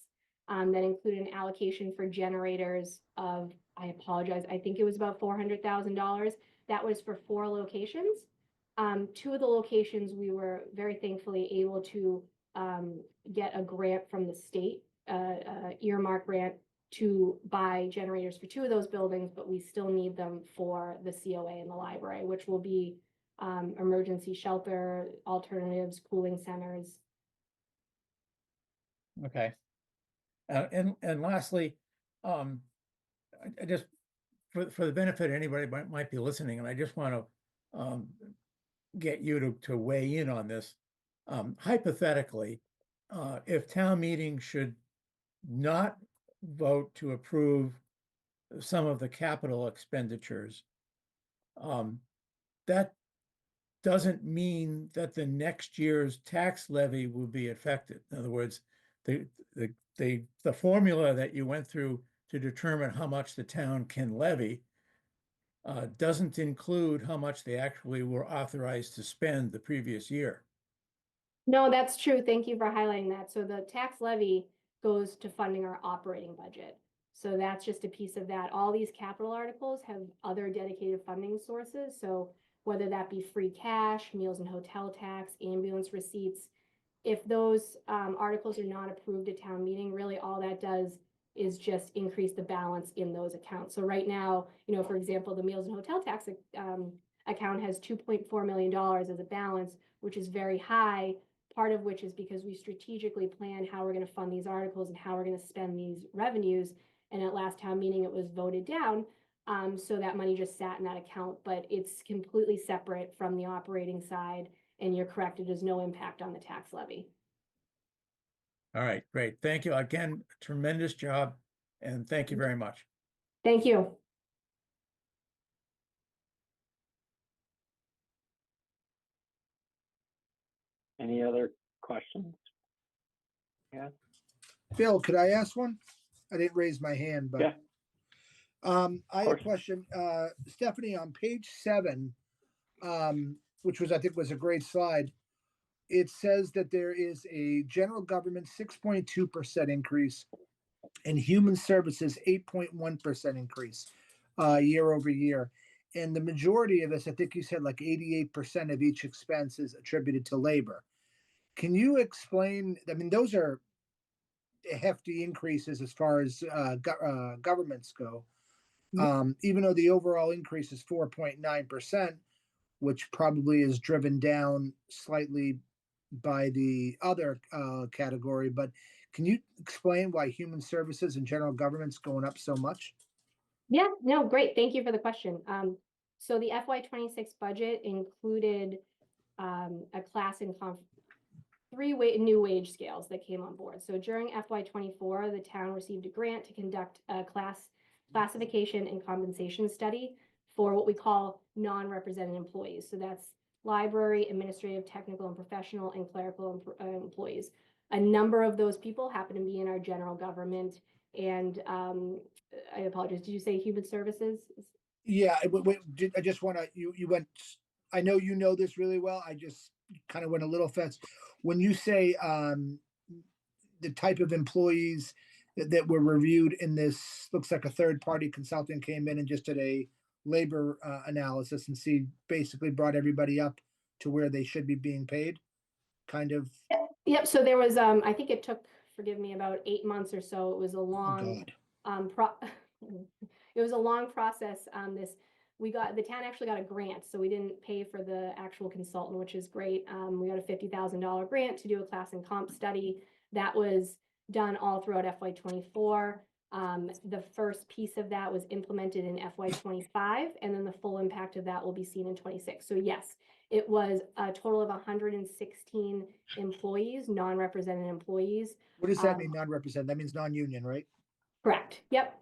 that included an allocation for generators of, I apologize, I think it was about $400,000. That was for 4 locations. 2 of the locations we were very thankfully able to get a grant from the state, earmark grant to buy generators for 2 of those buildings, but we still need them for the COA and the library, which will be emergency shelter, alternatives, cooling centers. Okay. And lastly, I just, for the benefit of anybody might be listening, and I just want to get you to weigh in on this. Hypothetically, if town meeting should not vote to approve some of the capital expenditures, that doesn't mean that the next year's tax levy will be affected. In other words, the formula that you went through to determine how much the town can levy doesn't include how much they actually were authorized to spend the previous year. No, that's true. Thank you for highlighting that. So the tax levy goes to funding our operating budget. So that's just a piece of that. All these capital articles have other dedicated funding sources. So whether that be free cash, meals and hotel tax, ambulance receipts, if those articles are not approved at town meeting, really all that does is just increase the balance in those accounts. So right now, for example, the meals and hotel tax account has $2.4 million as a balance, which is very high. Part of which is because we strategically plan how we're going to fund these articles and how we're going to spend these revenues. And at last town meeting, it was voted down. So that money just sat in that account, but it's completely separate from the operating side. And you're correct, it has no impact on the tax levy. All right, great. Thank you. Again, tremendous job. And thank you very much. Thank you. Any other questions? Bill, could I ask one? I didn't raise my hand, but. Yeah. I had a course. question, Stephanie, on page 7, which was, I think was a great slide. It says that there is a general government 6.2% increase and human services 8.1% increase year over year. And the majority of this, I think you said like 88% of each expense is attributed to labor. Can you explain? I mean, those are hefty increases as far as governments go. Even though the overall increase is 4.9%, which probably is driven down slightly by the other category. But can you explain why human services and general government's going up so much? Yeah, no, great. Thank you for the question. So the FY26 budget included a class and three new wage scales that came on board. So during FY24, the town received a grant to conduct a classification and compensation study for what we call non-represented employees. So that's library, administrative, technical, and professional, and clerical employees. A number of those people happen to be in our general government. And I apologize, did you say human services? Yeah, I just want to, you went, I know you know this really well. I just kind of went a little fast. When you say the type of employees that were reviewed in this, looks like a third party consultant came in and just did a labor analysis and basically brought everybody up to where they should be being paid, kind of. Yep. So there was, I think it took, forgive me, about 8 months or so. It was a long, it was a long process. The town actually got a grant, so we didn't pay for the actual consultant, which is great. We got a $50,000 grant to do a class and comp study that was done all throughout FY24. The first piece of that was implemented in FY25, and then the full impact of that will be seen in 26. So yes, it was a total of 116 employees, non-represented employees. What does that mean, non-represented? That means non-union, right? Correct. Yep.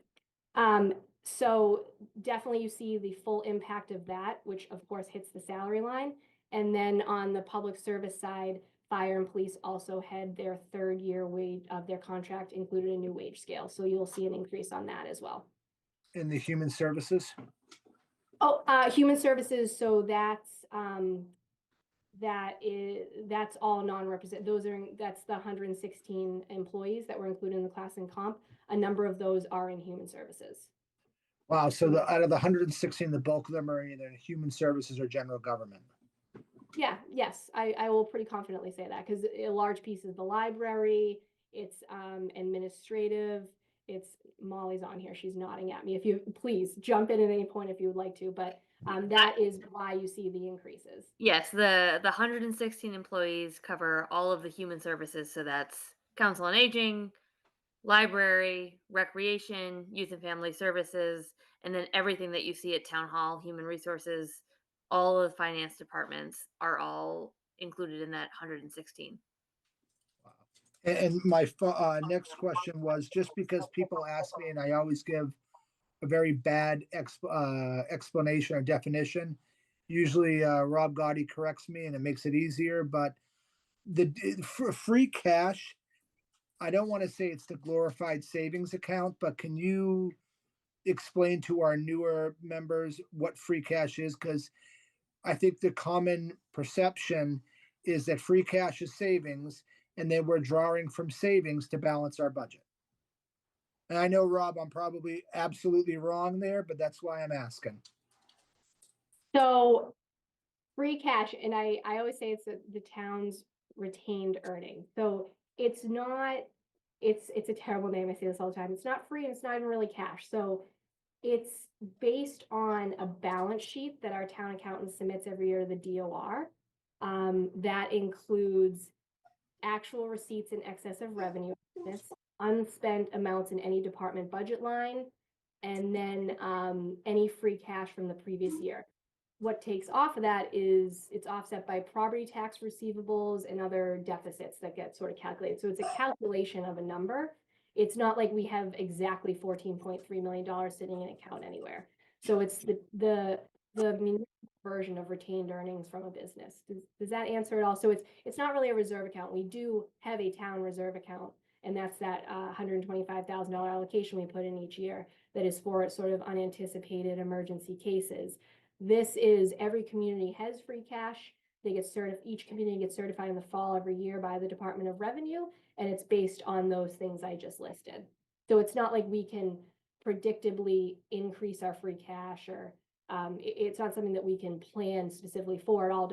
So definitely you see the full impact of that, which of course hits the salary line. And then on the public service side, fire and police also had their third year wage of their contract included a new wage scale. So you'll see an increase on that as well. In the human services? Oh, human services. So that's all non-represented. That's the 116 employees that were included in the class and comp. A number of those are in human services. Wow. So out of the 116, the bulk of them are either human services or general government. Yeah, yes, I will pretty confidently say that, because a large piece is the library, it's administrative, it's Molly's on here, she's nodding at me. If you please jump in at any point if you would like to, but that is why you see the increases. Yes, the 116 employees cover all of the human services, so that's council on aging, library, recreation, youth and family services, and then everything that you see at town hall, human resources, all of the finance departments are all included in that 116. And my next question was, just because people ask me, and I always give a very bad explanation or definition, usually Rob Gotti corrects me and it makes it easier, but for free cash, I don't want to say it's the glorified savings account, but can you explain to our newer members what free cash is? Because I think the common perception is that free cash is savings, and then we're drawing from savings to balance our budget. And I know, Rob, I'm probably absolutely wrong there, but that's why I'm asking. So free cash, and I always say it's the town's retained earning. So it's not, it's a terrible name. I say this all the time. It's not free and it's not even really cash. So it's based on a balance sheet that our town accountant submits every year to the DOR. That includes actual receipts in excess of revenue, unspent amounts in any department budget line, and then any free cash from the previous year. What takes off of that is it's offset by property tax receivables and other deficits that get sort of calculated. So it's a calculation of a number. It's not like we have exactly $14.3 million sitting in an account anywhere. So it's the municipal version of retained earnings from a business. Does that answer it all? So it's not really a reserve account. We do have a town reserve account, and that's that $125,000 allocation we put in each year that is for sort of unanticipated emergency cases. This is every community has free cash. They get each community gets certified in the fall every year by the Department of Revenue, and it's based on those things I just listed. So it's not like we can predictably increase our free cash, or it's not something that we can plan specifically for. It all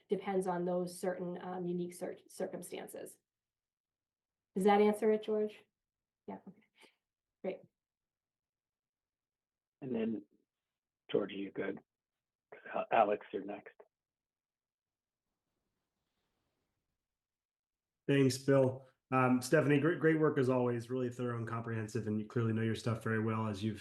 depends on those certain unique circumstances. Does that answer it, George? Yeah, okay, great. And then, George, are you good? Alex, you're next. Thanks, Bill. Stephanie, great work as always. Really thorough and comprehensive, and you clearly know your stuff very well as you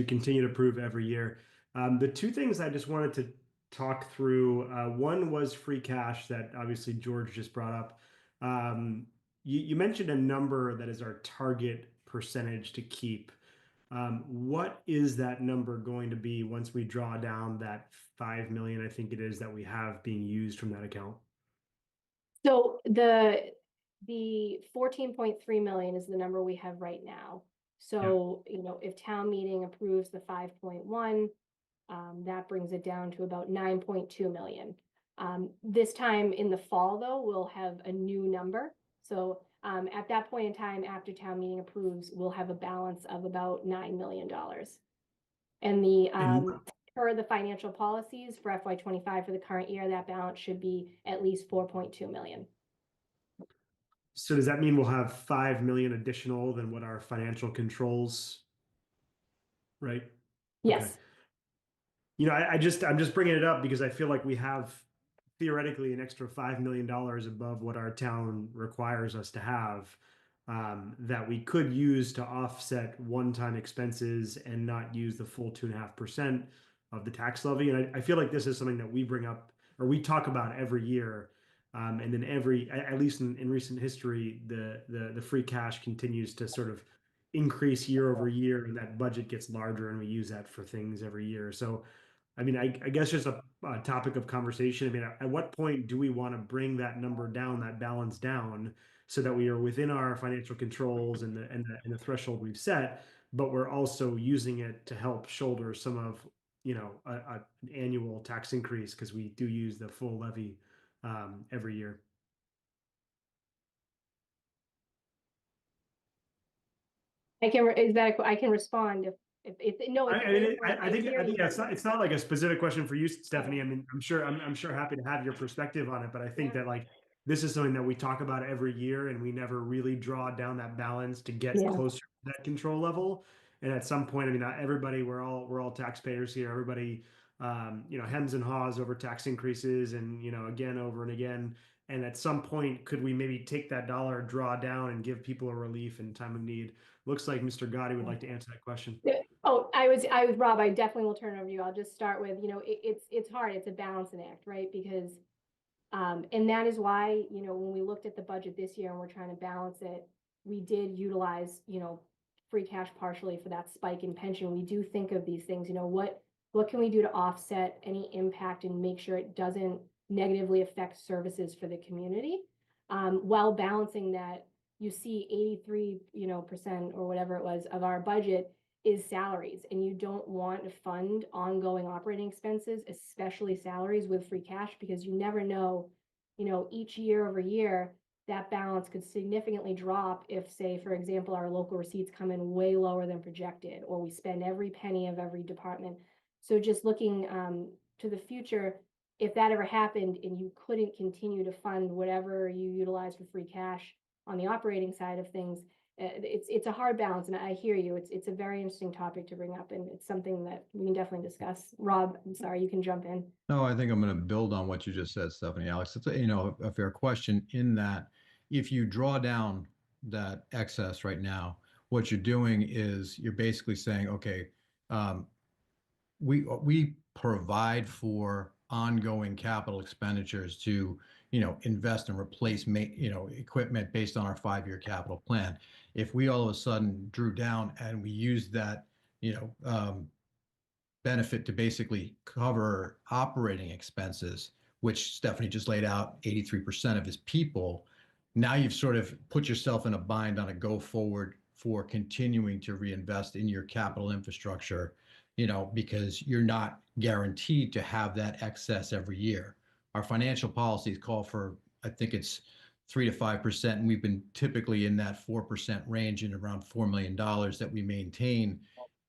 continue to prove every year. The two things I just wanted to talk through. One was free cash that obviously George just brought up. You mentioned a number that is our target percentage to keep. What is that number going to be once we draw down that 5 million, I think it is, that we have being used from that account? So the 14.3 million is the number we have right now. So, if town meeting approves the 5.1, that brings it down to about 9.2 million. This time in the fall, though, we'll have a new number. So at that point in time, after town meeting approves, we'll have a balance of about $9 million. And per the financial policies for FY25 for the current year, that balance should be at least 4.2 million. So does that mean we'll have 5 million additional than what our financial controls, right? Yes. Okay. I'm just bringing it up because I feel like we have theoretically an extra $5 million above what our town requires us to have, that we could use to offset one-time expenses and not use the full 2.5% of the tax levy. And I feel like this is something that we bring up or we talk about every year. And then at least in recent history, the free cash continues to sort of increase year over year, and that budget gets larger, and we use that for things every year. So, I mean, I guess just a topic of conversation. I mean, at what point do we want to bring that number down, that balance down, so that we are within our financial controls and the threshold we've set, but we're also using it to help shoulder some of an annual tax increase, because we do use the full levy every year. I can respond if no. I think it's not like a specific question for you, Stephanie. I mean, I'm sure happy to have your perspective on it, but I think that like this is something that we talk about every year, and we never really draw down that balance to get closer to that control level. And at some point, I mean, not everybody, we're all taxpayers here. Everybody, hems and haws over tax increases, and again over and again. And at some point, could we maybe take that dollar, draw down, and give people a relief in time of need? Looks like Mr. Gotti would like to answer that question. Oh, I was Rob. I definitely will turn it over to you. I'll just start with, it's hard. It's a balancing act, right? Because, and that is why, when we looked at the budget this year and we're trying to balance it, we did utilize, free cash partially for that spike in pension. We do think of these things, what can we do to offset any impact and make sure it doesn't negatively affect services for the community, while balancing that. You see 83%, or whatever it was, of our budget is salaries, and you don't want to fund ongoing operating expenses, especially salaries, with free cash, because you never know, each year over year, that balance could significantly drop if, say, for example, our local receipts come in way lower than projected, or we spend every penny of every department. So just looking to the future, if that ever happened and you couldn't continue to fund whatever you utilize for free cash on the operating side of things, it's a hard balance. And I hear you. It's a very interesting topic to bring up, and it's something that we can definitely discuss. Rob, I'm sorry, you can jump in. No, I think I'm going to build on what you just said, Stephanie. Alex, it's a fair question, in that if you draw down that excess right now, what you're doing is you're basically saying, okay, we provide for ongoing capital expenditures to invest and replace equipment based on our 5-year capital plan. If we all of a sudden drew down and we used that benefit to basically cover operating expenses, which Stephanie just laid out 83% of his people. Now you've sort of put yourself in a bind on a go forward for continuing to reinvest in your capital infrastructure, because you're not guaranteed to have that excess every year. Our financial policies call for, I think it's 3 to 5%, and we've been typically in that 4% range, in around $4 million that we maintain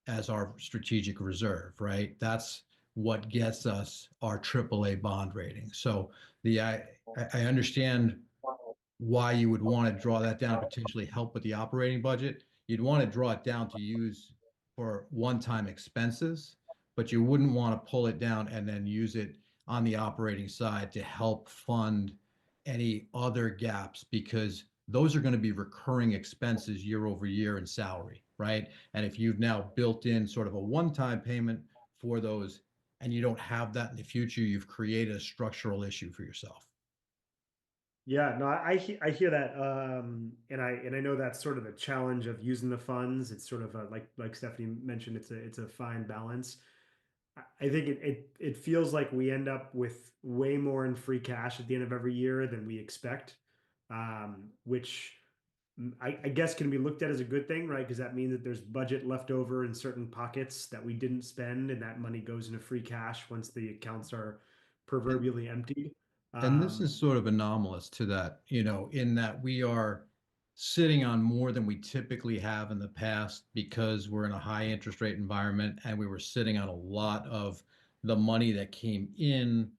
as our strategic reserve, right? That's what gets us our AAA bond rating. So I understand why you would want to draw that down and potentially help with the operating budget. You'd want to draw it down to use for one-time expenses, but you wouldn't want to pull it down and then use it on the operating side to help fund any other gaps, because those are going to be recurring expenses year over year in salary, right? And if you've now built in sort of a one-time payment for those and you don't have that in the future, you've created a structural issue for yourself. Yeah, no, I hear that, and I know that's sort of the challenge of using the funds. It's sort of like Stephanie mentioned, it's a fine balance. I think it feels like we end up with way more in free cash at the end of every year than we expect, which I guess can be looked at as a good thing, right? Because that means that there's budget left over in certain pockets that we didn't spend, and that money goes into free cash once the accounts are proverbially emptied. And this is sort of anomalous to that, in that we are sitting on more than we typically have in the past because we're in a high interest rate environment, and we were sitting on a lot of the money that came in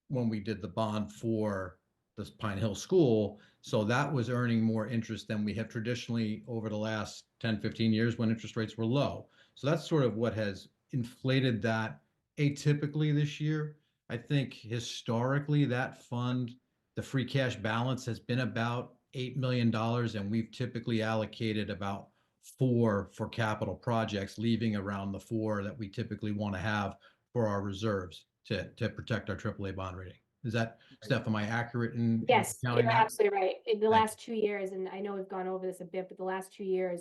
when we did the bond for this Pine Hill School. So that was earning more interest than we have traditionally over the last 10, 15 years when interest rates were low. So that's sort of what has inflated that atypically this year. I think historically that fund, the free cash balance has been about $8 million, and we've typically allocated about 4 for capital projects, leaving around the 4 that we typically want to have for our reserves to protect our AAA bond rating. Is that, Steph, am I accurate in Yes, counting you're that? absolutely right. In the Thank last 2 years, and I know we've gone over this a bit, but the last 2 years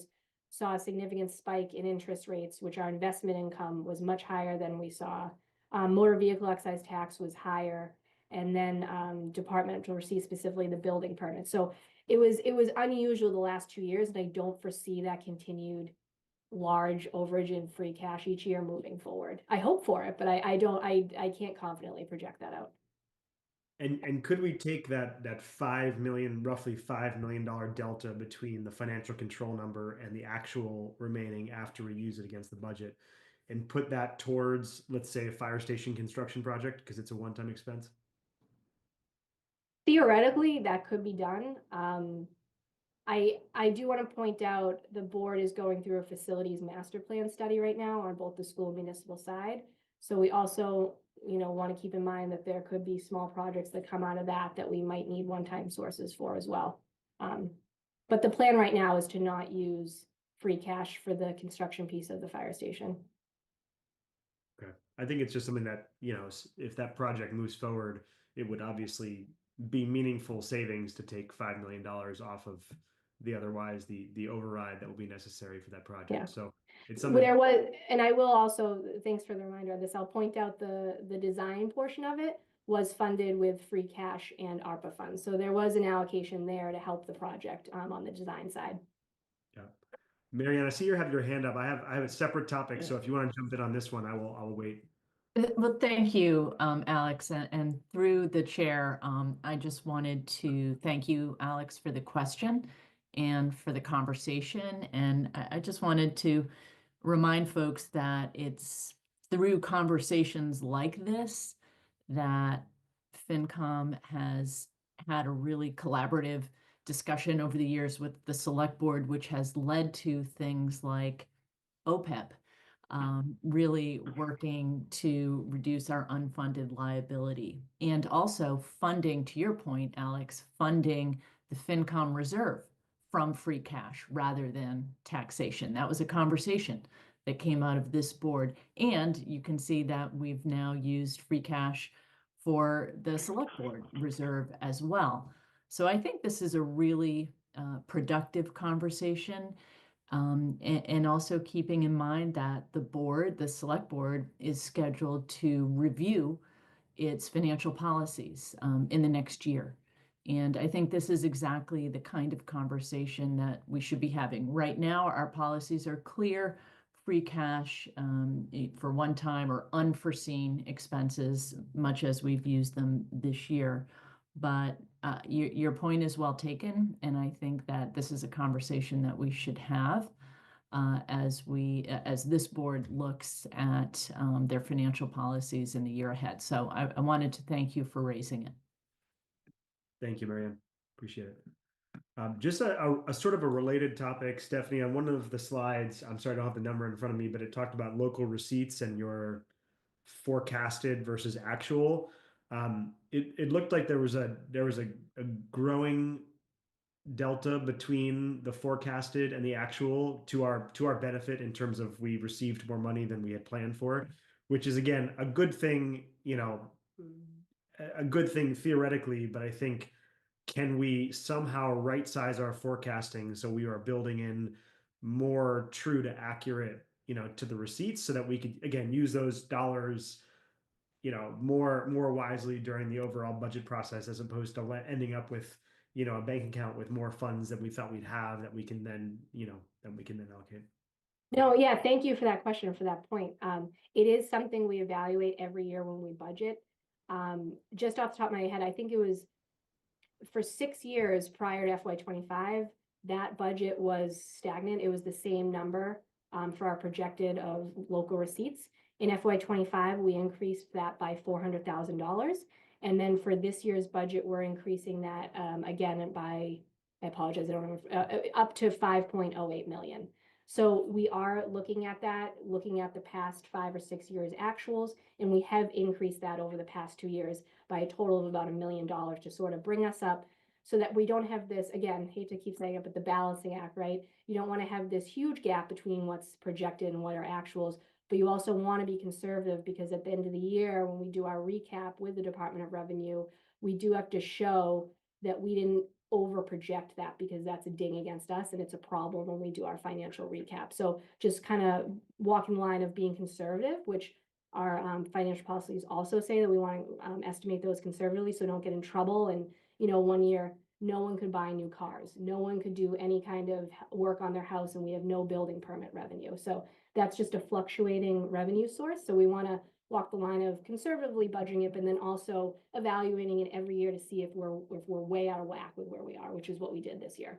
saw a significant spike in interest rates, which our investment income was much higher than we saw. Motor vehicle excise tax was higher, and then departmental receipts, specifically the building permit. So it was unusual the last 2 years, and I don't foresee that continued large overage in free cash each year moving forward. I hope for it, but I can't confidently project that out. And could we take that 5 million, roughly $5 million delta between the financial control number and the actual remaining after we use it against the budget, and put that towards, let's say, a fire station construction project because it's a one-time expense? Theoretically, that could be done. I do want to point out the board is going through a facilities master plan study right now on both the school and municipal side. So we also, want to keep in mind that there could be small projects that come out of that we might need one-time sources for as well. But the plan right now is to not use free cash for the construction piece of the fire station. Okay. I think it's just something that, if that project moves forward, it would obviously be meaningful savings to take $5 million off of the otherwise the override that will be necessary for that project. Yeah. So it's something There was, and I will also, thanks for the reminder of this, I'll point out the design portion of it was funded with free cash and ARPA funds. So there was an allocation there to help the project on the design side. Yeah. Marianne, I see you have your hand up. I have a separate topic, so if you want to jump in on this one, I will wait. Well, thank you, Alex, and through the chair, I just wanted to thank you, Alex, for the question and for the conversation. And I just wanted to remind folks that it's through conversations like this that FinCom has had a really collaborative discussion over the years with the select board, which has led to things like OPEB, really working to reduce our unfunded liability, and also funding, to your point, Alex, funding the FinCom reserve from free cash rather than taxation. That was a conversation that came out of this board. And you can see that we've now used free cash for the select board reserve as well. So I think this is a really productive conversation. And also keeping in mind that the select board is scheduled to review its financial policies in the next year. And I think this is exactly the kind of conversation that we should be having. Right now, our policies are clear, free cash for one-time or unforeseen expenses, much as we've used them this year. But your point is well taken, and I think that this is a conversation that we should have as this board looks at their financial policies in the year ahead. So I wanted to thank you for raising it. Thank you, Marianne. Appreciate it. Just a sort of a related topic, Stephanie, on one of the slides, I'm sorry, I don't have the number in front of me, but it talked about local receipts and your forecasted versus actual. It looked like there was a growing delta between the forecasted and the actual to our benefit in terms of we received more money than we had planned for, which is again a good thing, a good thing theoretically, but I think can we somehow right size our forecasting so we are building in more true to accurate, to the receipts so that we could again use those dollars more wisely during the overall budget process as opposed to ending up with a bank account with more funds than we thought we'd have that we can then allocate. No, yeah, thank you for that question, for that point. It is something we evaluate every year when we budget. Just off the top of my head, I think it was for 6 years prior to FY25, that budget was stagnant. It was the same number for our projected of local receipts. In FY25, we increased that by $400,000. And then for this year's budget, we're increasing that again by, I apologize, I don't remember, up to 5.08 million. So we are looking at that, looking at the past 5 or 6 years actuals, and we have increased that over the past 2 years by a total of about $1 million to sort of bring us up so that we don't have this, again, hate to keep saying it, but the balancing act, right? You don't want to have this huge gap between what's projected and what are actuals, but you also want to be conservative because at the end of the year, when we do our recap with the Department of Revenue, we do have to show that we didn't over project that because that's a ding against us and it's a problem when we do our financial recap. So just kind of walking the line of being conservative, which our financial policies also say that we want to estimate those conservatively so don't get in trouble. And, 1 year, no one could buy new cars. No one could do any kind of work on their house and we have no building permit revenue. So that's just a fluctuating revenue source. So we want to walk the line of conservatively budgeting it, but then also evaluating it every year to see if we're way out of whack with where we are, which is what we did this year.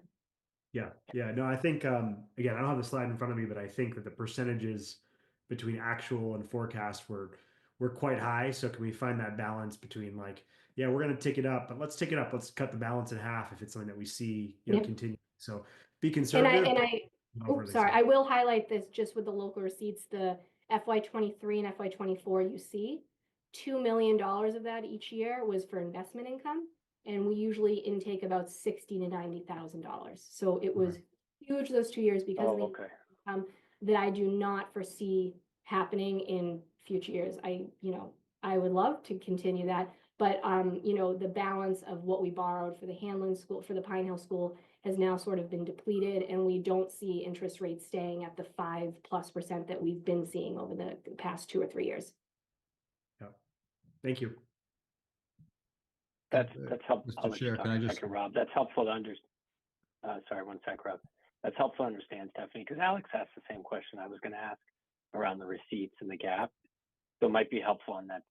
Yeah. No, I think again, I don't have the slide in front of me, but I think that the percentages between actual and forecast were quite high. So can we find that balance between we're going to tick it up, but let's tick it up. Let's cut the balance in half if it's something that we see continue. So be conservative. I will highlight this just with the local receipts, the FY23 and FY24 you see, $2 million of that each year was for investment income. And we usually intake about $60,000 to $90,000. So it was huge those 2 years because of the income that I do not foresee happening in future years. I would love to continue that, but the balance of what we borrowed for the Hanlon School, for the Pine Hill School, has now sort of been depleted, and we don't see interest rates staying at the 5+% that we've been seeing over the past 2 or 3 years. Yeah, thank you. That's helpful. Mr. Chair, can I just? Rob, that's helpful to understand. Sorry, one sec, Rob. That's helpful to understand, Stephanie, because Alex asked the same question I was going to ask around the receipts and the gap. So it might be helpful on that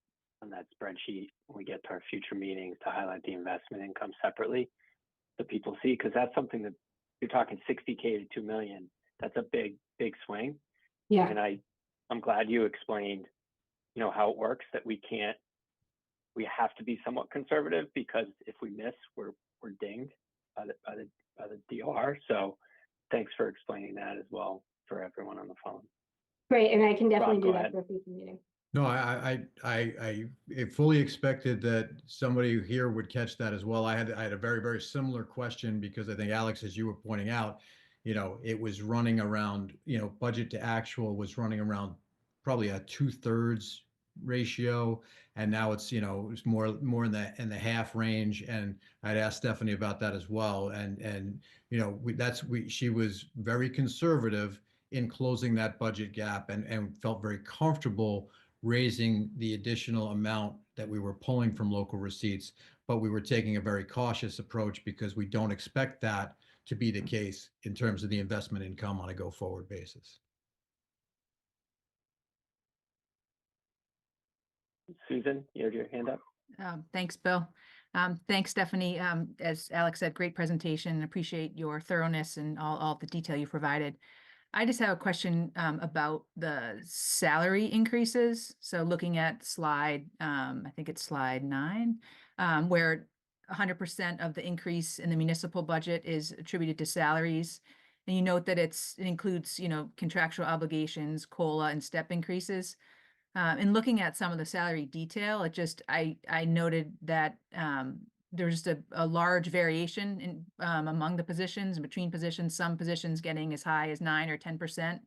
spreadsheet when we get to our future meetings to highlight the investment income separately so people see, because that's something that you're talking 60K to 2 million. That's a big swing. Yeah. And I'm glad you explained, how it works, that we have to be somewhat conservative because if we miss, we're dinged by the DOR. So thanks for explaining that as well for everyone on the phone. Great, and I can definitely Rob, do go that ahead. for a future meeting. No, I fully expected that somebody here would catch that as well. I had a very, very similar question because I think Alex, as you were pointing out, it was running around, budget to actual was running around probably a 2/3 ratio, and now it's, it's more in the half range. And I'd asked Stephanie about that as well. And she was very conservative in closing that budget gap, and felt very comfortable raising the additional amount that we were pulling from local receipts. But we were taking a very cautious approach because we don't expect that to be the case in terms of the investment income on a go-forward basis. Susan, you have your hand up? Thanks, Bill. Thanks, Stephanie. As Alex said, great presentation. Appreciate your thoroughness and all the detail you provided. I just have a question about the salary increases. So looking at slide, I think it's slide 9, where 100% of the increase in the municipal budget is attributed to salaries. And you note that it includes, contractual obligations, COLA, and step increases. In looking at some of the salary detail, I noted that there's just a large variation in among the positions, between positions, some positions getting as high as 9 or 10%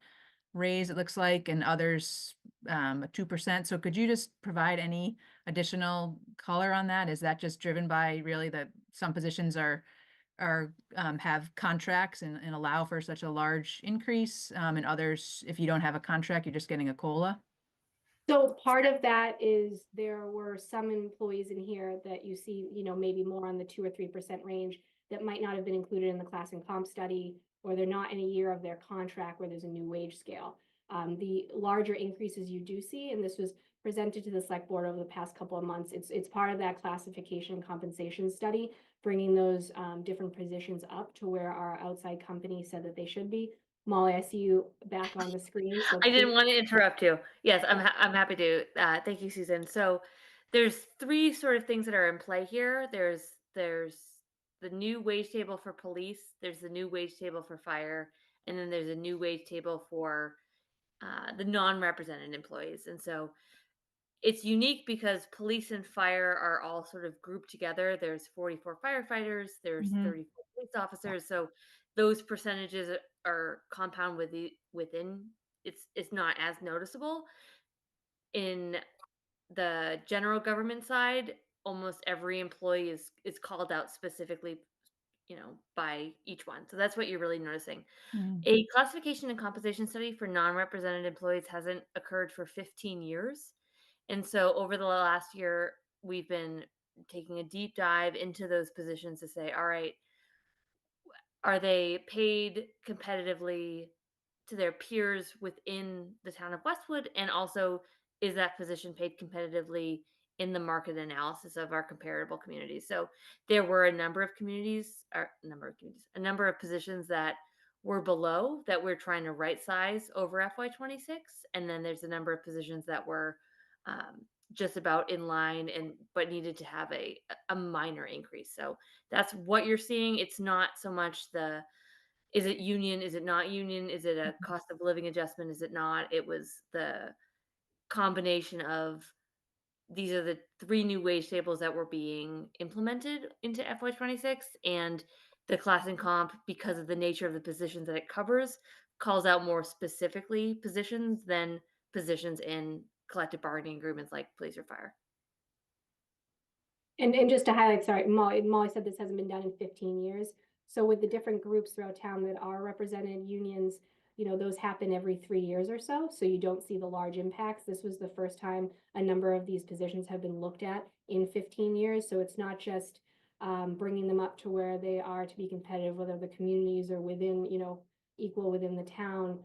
raise, it looks like, and others 2%. So could you just provide any additional color on that? Is that just driven by really that some positions have contracts and allow for such a large increase, and others, if you don't have a contract, you're just getting a COLA? So part of that is there were some employees in here that you see, maybe more on the 2 or 3% range that might not have been included in the class and comp study, or they're not in a year of their contract where there's a new wage scale. The larger increases you do see, and this was presented to the select board over the past couple of months, it's part of that classification and compensation study, bringing those different positions up to where our outside company said that they should be. Molly, I see you back on the screen. So I didn't please- want to interrupt you. Yes, I'm happy to. Thank you, Susan. So there's 3 sort of things that are in play here. There's the new wage table for police. There's the new wage table for fire, and then there's a new wage table for the non-represented employees. And so it's unique because police and fire are all sort of grouped together. There's 44 firefighters, there's 34 police officers. So those percentages are compound within. It's not as noticeable. In the general government side, almost every employee is called out specifically, by each one. So that's what you're really noticing. A classification and compensation study for non-represented employees hasn't occurred for 15 years. And so over the last year, we've been taking a deep dive into those positions to say, all right, are they paid competitively to their peers within the town of Westwood? And also, is that position paid competitively in the market analysis of our comparable communities? So there were a number of positions that were below that we're trying to right size over FY26. And then there's a number of positions that were just about in line but needed to have a minor increase. So that's what you're seeing. It's not so much is it union? Is it not union? Is it a cost of living adjustment? Is it not? It was the combination of these are the 3 new wage tables that were being implemented into FY26, and the class and comp, because of the nature of the positions that it covers, calls out more specifically positions than positions in collective bargaining agreements like police or fire. And just to highlight, sorry, Molly said this hasn't been done in 15 years. So with the different groups throughout town that are represented, unions, those happen every 3 years or so. So you don't see the large impacts. This was the first time a number of these positions have been looked at in 15 years. So it's not just bringing them up to where they are to be competitive with other communities or within, equal within the town.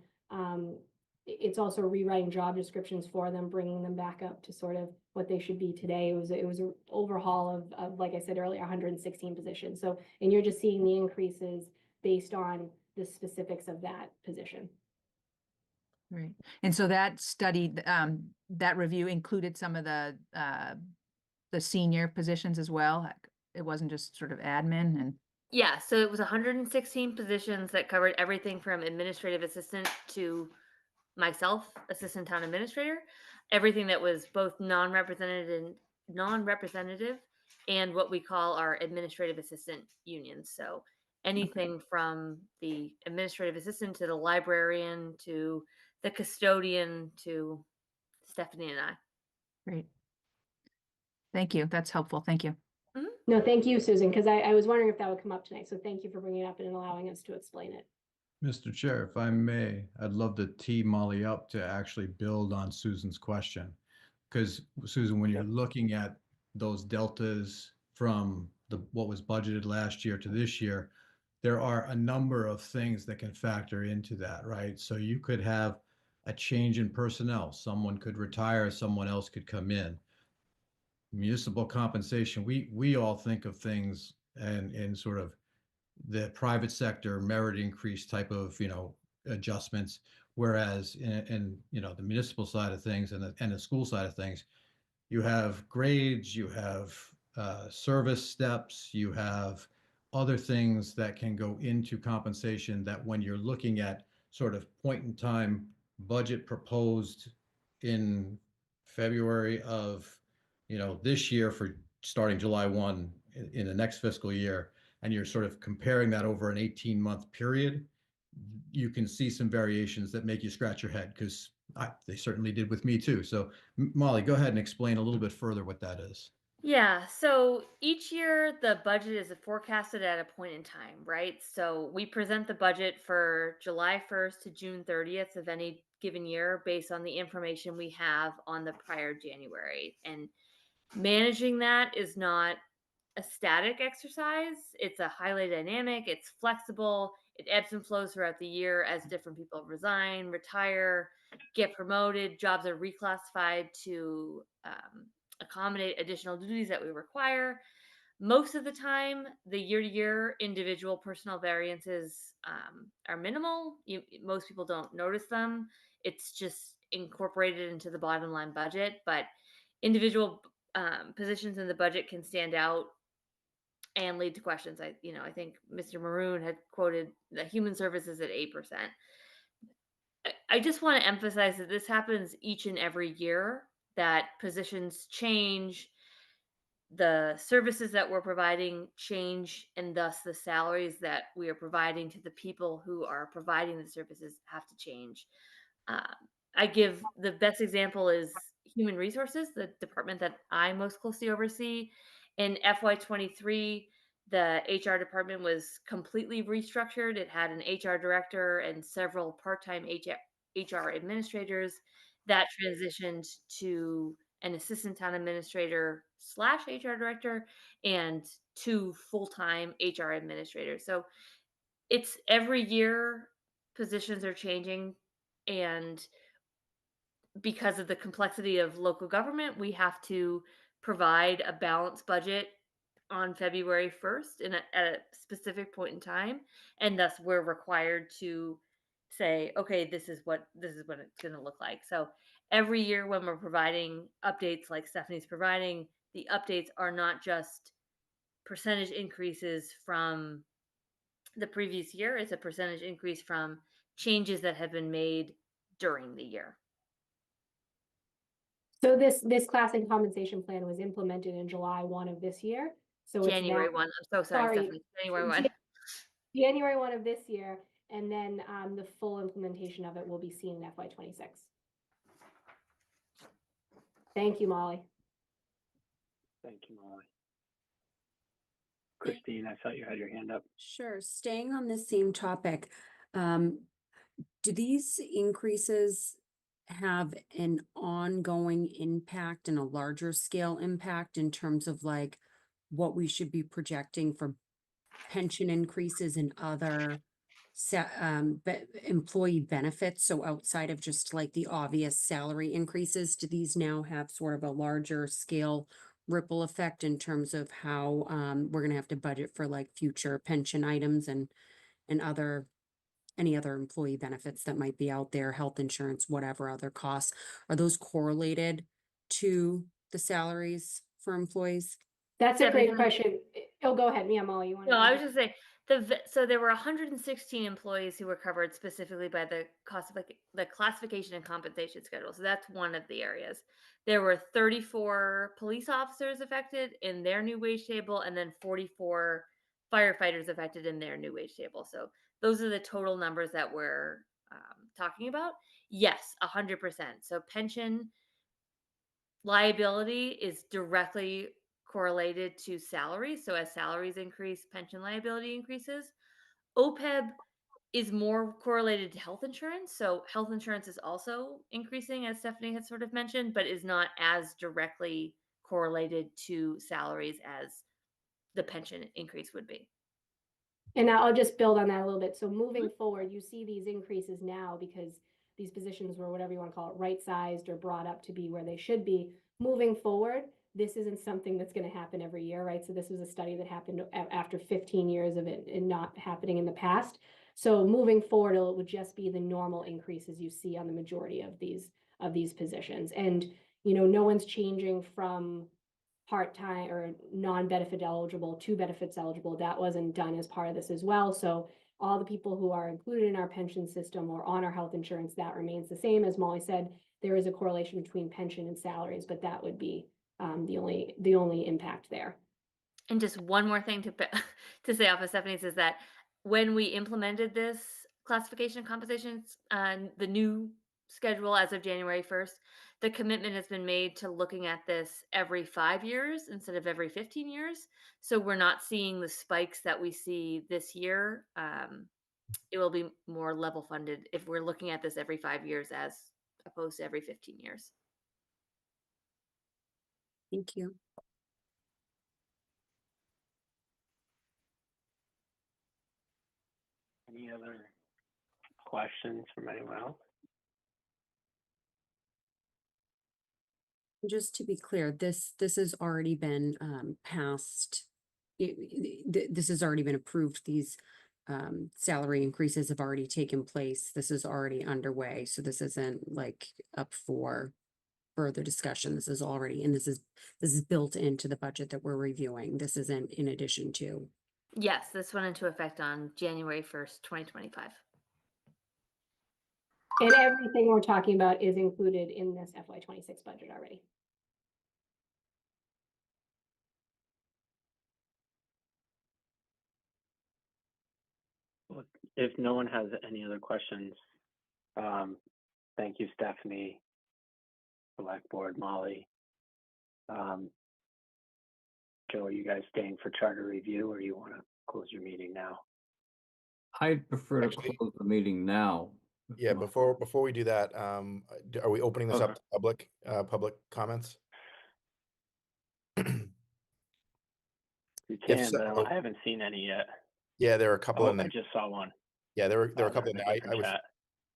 It's also rewriting job descriptions for them, bringing them back up to sort of what they should be today. It was an overhaul of, like I said earlier, 116 positions. So, and you're just seeing the increases based on the specifics of that position. Right. And so that study, that review included some of the senior positions as well. It wasn't just sort of admin and. Yeah, so it was 116 positions that covered everything from administrative assistant to myself, assistant town administrator, everything that was both non-representative and what we call our administrative assistant unions. So anything from the administrative assistant to the librarian to the custodian to Stephanie and I. Great. Thank you. That's helpful. Thank you. No, thank you, Susan, because I was wondering if that would come up tonight. So thank you for bringing it up and allowing us to explain it. Mr. Chair, if I may, I'd love to tee Molly up to actually build on Susan's question. Because Susan, when you're looking at those deltas from what was budgeted last year to this year, there are a number of things that can factor into that, right? So you could have a change in personnel. Someone could retire, someone else could come in. Municipal compensation, we all think of things and sort of the private sector merit increase type of, adjustments. Whereas in the municipal side of things and the school side of things, you have grades, you have service steps, you have other things that can go into compensation that when you're looking at sort of point in time budget proposed in February of, this year for starting July 1 in the next fiscal year, and you're sort of comparing that over an 18-month period, you can see some variations that make you scratch your head because they certainly did with me too. So Molly, go ahead and explain a little bit further what that is. Yeah, so each year the budget is forecasted at a point in time, right? So we present the budget for July 1st to June 30th of any given year based on the information we have on the prior January. And managing that is not a static exercise. It's a highly dynamic, it's flexible, it ebbs and flows throughout the year as different people resign, retire, get promoted, jobs are reclassified to accommodate additional duties that we require. Most of the time, the year-to-year individual personnel variances are minimal. Most people don't notice them. It's just incorporated into the bottom line budget, but individual positions in the budget can stand out and lead to questions. I think Mr. Maroon had quoted the human services at 8%. I just want to emphasize that this happens each and every year, that positions change, the services that we're providing change, and thus the salaries that we are providing to the people who are providing the services have to change. I give the best example is human resources, the department that I most closely oversee. In FY23, the HR department was completely restructured. It had an HR director and several part-time HR administrators. That transitioned to an assistant town administrator / HR director and 2 full-time HR administrators. So it's every year positions are changing, and because of the complexity of local government, we have to provide a balanced budget on February 1st at a specific point in time, and thus we're required to say, okay, this is what it's going to look like. So every year when we're providing updates like Stephanie's providing, the updates are not just percentage increases from the previous year, it's a percentage increase from changes that have been made during the year. So this class and compensation plan was implemented in July 1 of this year. So January it's now, 1. I'm so sorry, Stephanie. January 1. January 1 of this year, and then the full implementation of it will be seen in FY26. Thank you, Molly. Thank you, Molly. Christine, I thought you had your hand up. Sure. Staying on the same topic, do these increases have an ongoing impact and a larger scale impact in terms of like what we should be projecting for pension increases and other employee benefits? So outside of just like the obvious salary increases, do these now have sort of a larger scale ripple effect in terms of how we're going to have to budget for like future pension items and any other employee benefits that might be out there, health insurance, whatever other costs? Are those correlated to the salaries for employees? That's a great question. Oh, go ahead, Mia, Molly. You want? No, I was just saying so there were 116 employees who were covered specifically by the the classification and compensation schedule. So that's one of the areas. There were 34 police officers affected in their new wage table, and then 44 firefighters affected in their new wage table. So those are the total numbers that we're talking about. Yes, 100%. So pension liability is directly correlated to salaries. So as salaries increase, pension liability increases. OPEB is more correlated to health insurance. So health insurance is also increasing, as Stephanie had sort of mentioned, but is not as directly correlated to salaries as the pension increase would be. And now I'll just build on that a little bit. So moving forward, you see these increases now because these positions were, whatever you want to call it, right-sized or brought up to be where they should be. Moving forward, this isn't something that's going to happen every year, right? So this was a study that happened after 15 years of it and not happening in the past. So moving forward, it would just be the normal increases you see on the majority of these positions. And, you know, no one's changing from part-time or non-benefit eligible to benefits eligible. That wasn't done as part of this as well. So all the people who are included in our pension system or on our health insurance, that remains the same. As Molly said, there is a correlation between pension and salaries, but that would be the only impact there. And just one more thing to say off of Stephanie's is that when we implemented this classification and compensation, the new schedule as of January 1st, the commitment has been made to looking at this every 5 years instead of every 15 years. So we're not seeing the spikes that we see this year. It will be more level funded if we're looking at this every 5 years as opposed to every 15 years. Thank you. Any other questions from anyone else? Just to be clear, this has already been passed. This has already been approved. These salary increases have already taken place. This is already underway. So this isn't like up for further discussion. This is already, and this is built into the budget that we're reviewing. This isn't in addition to. Yes, this went into effect on January 1st, 2025. And everything we're talking about is included in this FY26 budget already. Well, if no one has any other questions, thank you, Stephanie, Select Board, Molly. Joe, are you guys staying for charter review or you want to close your meeting now? I'd prefer to Actually- close the meeting now. Yeah, before we do that, are we opening this up Okay. to public comments? You If can, so- but I haven't seen any yet. Yeah, there are a couple Oh, in I there. just saw one. Yeah, there were Oh, a couple in they're there. in a different chat.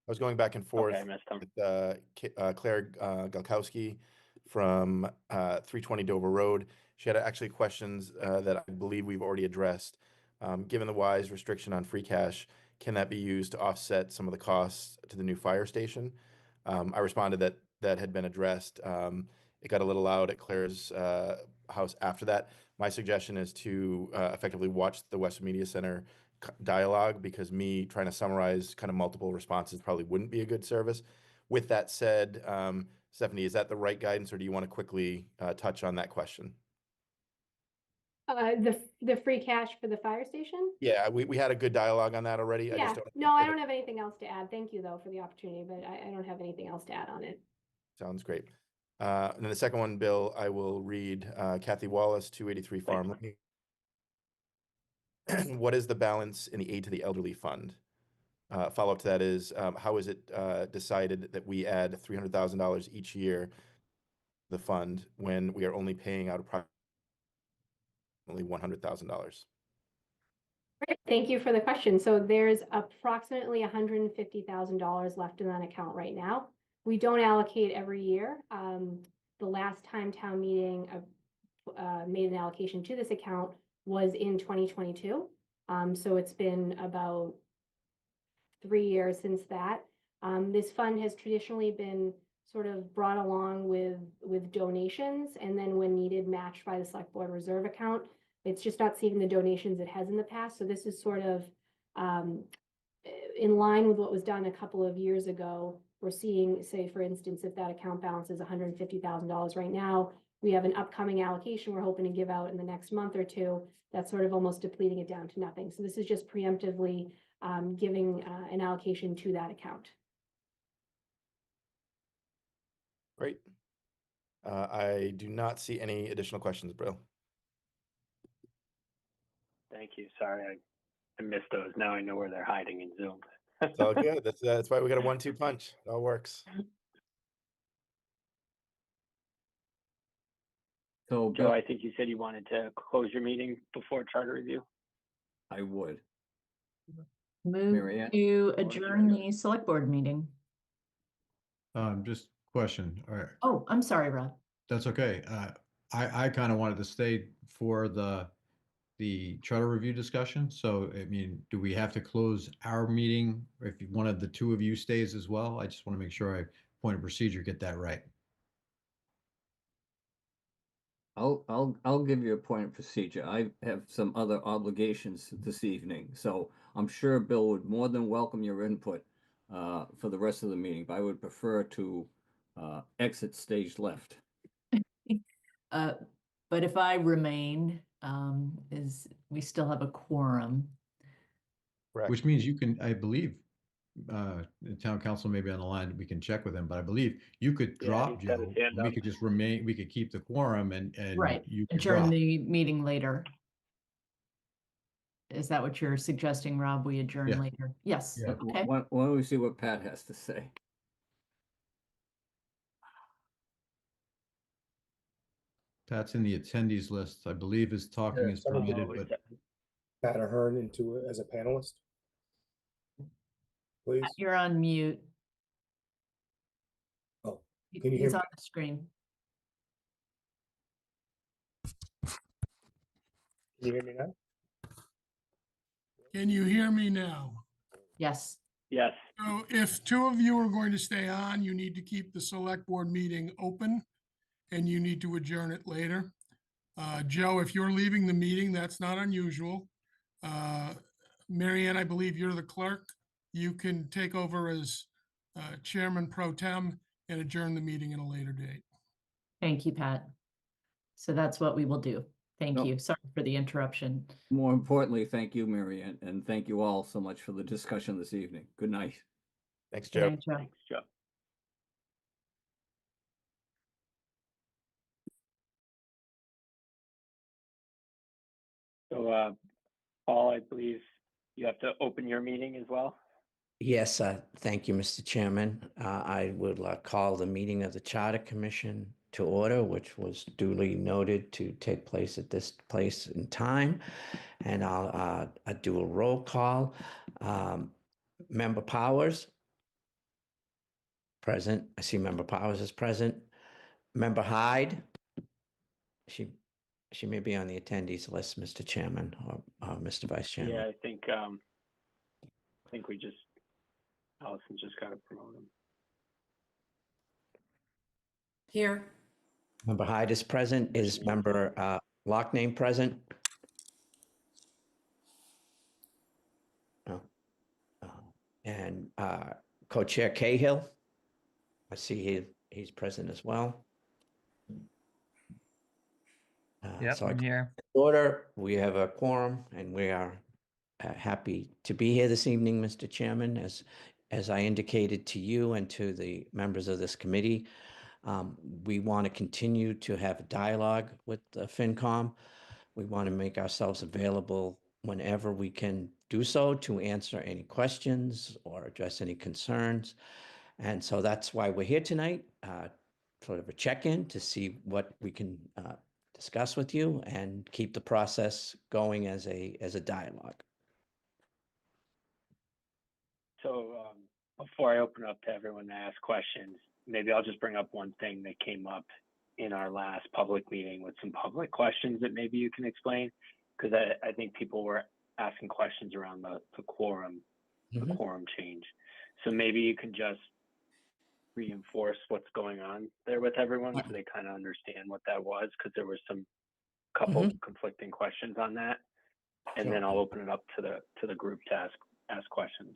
I was going back and forth Okay, I missed them. with Claire Galkowski from 320 Dover Road. She had actually questions that I believe we've already addressed. Given the WISE restriction on free cash, can that be used to offset some of the costs to the new fire station? I responded that that had been addressed. It got a little loud at Claire's house after that. My suggestion is to effectively watch the West Media Center dialogue, because me trying to summarize kind of multiple responses probably wouldn't be a good service. With that said, Stephanie, is that the right guidance, or do you want to quickly touch on that question? The free cash for the fire station? Yeah, we had a good dialogue on that already. I Yeah, just don't. no, I don't have anything else to add. Thank you though for the opportunity, but I don't have anything else to add on it. Sounds great. And then the second one, Bill, I will read. Kathy Wallace, 283 Farm Lane. What is the balance in the aid to the elderly fund? Follow-up to that is, how is it decided that we add $300,000 each year to the fund when we are only paying out approximately $100,000? Great, thank you for the question. So there's approximately $150,000 left in that account right now. We don't allocate every year. The last time town meeting made an allocation to this account was in 2022. So it's been about 3 years since that. This fund has traditionally been sort of brought along with donations, and then when needed, matched by the Select Board Reserve account. It's just not seeing the donations it has in the past. So this is sort of in line with what was done a couple of years ago. We're seeing, say, for instance, if that account balance is $150,000 right now, we have an upcoming allocation we're hoping to give out in the next month or two. That's sort of almost depleting it down to nothing. So this is just preemptively giving an allocation to that account. Great. I do not see any additional questions, Bill. Thank you. Sorry, I missed those. Now I know where they're hiding in Zoom. It's all good. That's why we got a 1-2 punch. It all works. So Joe, Bill, I think you said you wanted to close your meeting before charter review. I would. Move Mary Ann? to adjourn the select board meeting. Just question. All right. Oh, I'm sorry, Rod. That's okay. I kind of wanted to stay for the charter review discussion. So, I mean, do we have to close our meeting if one of the two of you stays as well? I just want to make sure I point of procedure, get that right. I'll give you a point of procedure. I have some other obligations this evening, so I'm sure Bill would more than welcome your input for the rest of the meeting, but I would prefer to exit stage left. But if I remain, we still have a quorum. Correct. Which means you can, I believe, the town council may be on the line, we can check with him, but I believe you could Yeah, drop he's got his Joe, hand and we up. could just remain, we could keep the quorum and Right, you could adjourn drop. the meeting later. Is that what you're suggesting, Rob? We adjourn Yeah. later? Yes, Yeah. okay. Why don't we see what Pat has to say? Pat's in the attendees list, I believe his talking is someone permitted, Oh, but is that- Pat Ahern into as a panelist, please? You're on mute. Oh, can you hear He's me? on the screen. Can you hear me now? Can you hear me now? Yes. Yes. So if two of you are going to stay on, you need to keep the select board meeting open and you need to adjourn it later. Joe, if you're leaving the meeting, that's not unusual. Mary Ann, I believe you're the clerk. You can take over as chairman pro tem and adjourn the meeting at a later date. Thank you, Pat. So that's what we will do. Thank No. you. Sorry for the interruption. More importantly, thank you, Mary Ann, and thank you all so much for the discussion this evening. Good night. Thanks, Good Joe. night, Joe. Thanks, Joe. So, Paul, I believe you have to open your meeting as well. Yes, thank you, Mr. Chairman. I would call the meeting of the Charter Commission to order, which was duly noted to take place at this place in time. And I'll do a roll call. Member Powers? Present. I see Member Powers is present. Member Hyde? She may be on the attendees list, Mr. Chairman, or Mr. Vice Chairman. Yeah, I think Allison just got to promote him. Here. Member Hyde is present. Is Member Lockname present? No. And Co-Chair Cahill? I see he's present as well. Yep, So I'm here. order, we have a quorum and we are happy to be here this evening, Mr. Chairman, as I indicated to you and to the members of this committee. We want to continue to have a dialogue with FinCom. We want to make ourselves available whenever we can do so to answer any questions or address any concerns. And so that's why we're here tonight, sort of a check-in to see what we can discuss with you and keep the process going as a dialogue. So before I open up to everyone to ask questions, maybe I'll just bring up one thing that came up in our last public meeting with some public questions that maybe you can explain, because I think people were asking questions around the quorum, the quorum change. So maybe you can just reinforce what's going on there with everyone so they kind of understand what that was, because there were some couple conflicting questions on that. And then I'll open it up to the group to ask questions.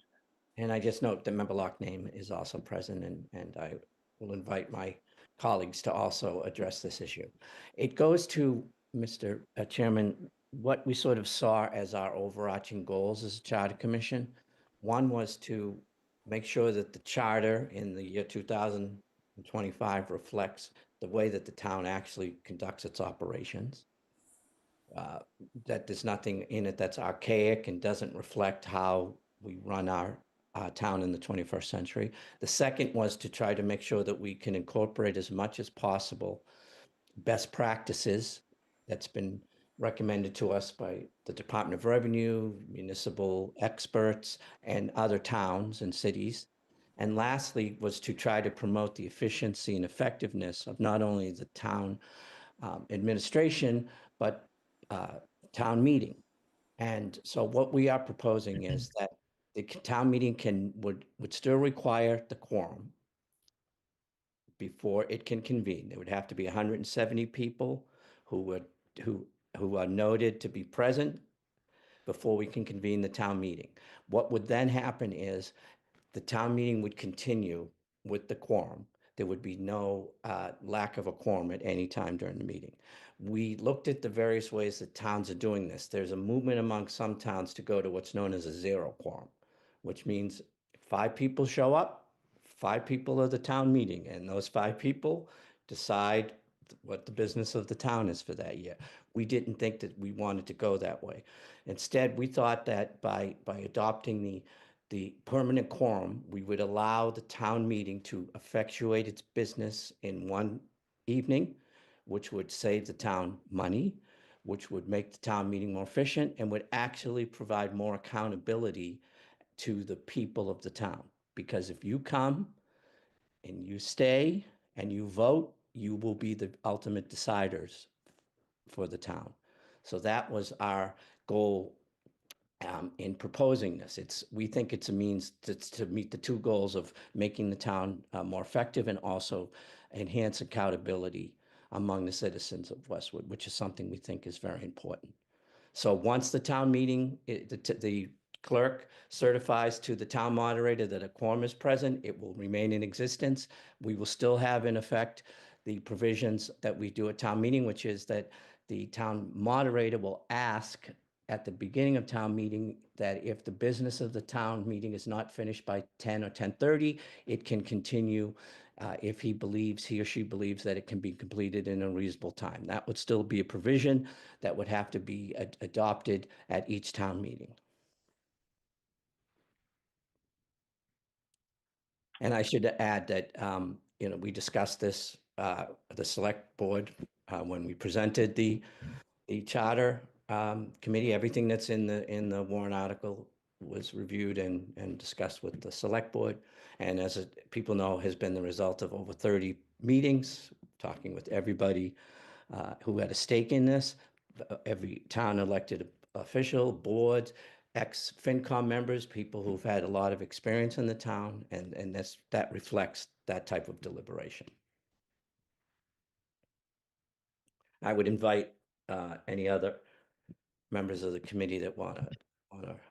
And I just note that Member Lockname is also present, and I will invite my colleagues to also address this issue. It goes to, Mr. Chairman, what we sort of saw as our overarching goals as a Charter Commission. One was to make sure that the charter in the year 2025 reflects the way that the town actually conducts its operations. That there's nothing in it that's archaic and doesn't reflect how we run our town in the 21st century. The second was to try to make sure that we can incorporate as much as possible best practices that's been recommended to us by the Department of Revenue, municipal experts, and other towns and cities. And lastly was to try to promote the efficiency and effectiveness of not only the town administration, but town meeting. And so what we are proposing is that the town meeting would still require the quorum before it can convene. There would have to be 170 people who are noted to be present before we can convene the town meeting. What would then happen is the town meeting would continue with the quorum. There would be no lack of a quorum at any time during the meeting. We looked at the various ways that towns are doing this. There's a movement among some towns to go to what's known as a zero quorum, which means 5 people show up, 5 people are the town meeting, and those 5 people decide what the business of the town is for that year. We didn't think that we wanted to go that way. Instead, we thought that by adopting the permanent quorum, we would allow the town meeting to effectuate its business in one evening, which would save the town money, which would make the town meeting more efficient, and would actually provide more accountability to the people of the town. Because if you come and you stay and you vote, you will be the ultimate deciders for the town. So that was our goal in proposing this. We think it's a means to meet the 2 goals of making the town more effective and also enhance accountability among the citizens of Westwood, which is something we think is very important. So once the town meeting, the clerk certifies to the town moderator that a quorum is present, it will remain in existence. We will still have in effect the provisions that we do at town meeting, which is that the town moderator will ask at the beginning of town meeting that if the business of the town meeting is not finished by 10 or 10:30, it can continue if he or she believes that it can be completed in a reasonable time. That would still be a provision that would have to be adopted at each town meeting. And I should add that, we discussed this, the select board, when we presented the charter committee. Everything that's in the warrant article was reviewed and discussed with the select board. And as people know, has been the result of over 30 meetings, talking with everybody who had a stake in this, every town elected official, board, ex-FinCom members, people who've had a lot of experience in the town, and that reflects that type of deliberation. I would invite any other members of the committee that want to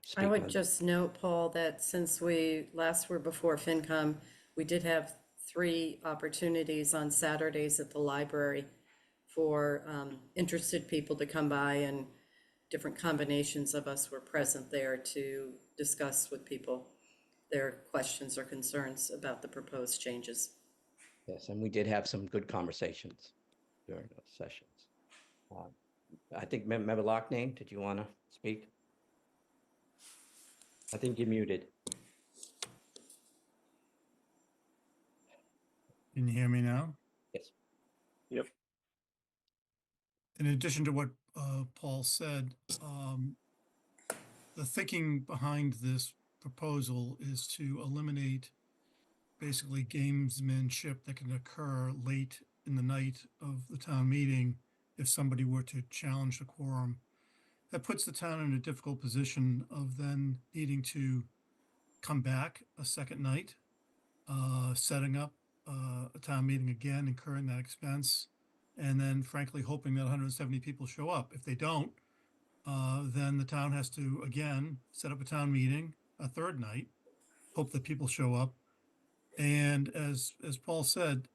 speak. I would just note, Paul, that since we last were before FinCom, we did have 3 opportunities on Saturdays at the library for interested people to come by, and different combinations of us were present there to discuss with people their questions or concerns about the proposed changes. Yes, and we did have some good conversations during those sessions. I think Member Lockname, did you want to speak? I think you're muted. Can you hear me now? Yes. Yep. In addition to what Paul said, the thinking behind this proposal is to eliminate basically gamesmanship that can occur late in the night of the town meeting if somebody were to challenge the quorum. That puts the town in a difficult position of then needing to come back a second night, setting up a town meeting again, incurring that expense, and then frankly hoping that 170 people show up. If they don't, then the town has to again set up a town meeting a third night, hope that people show up. And as Paul said,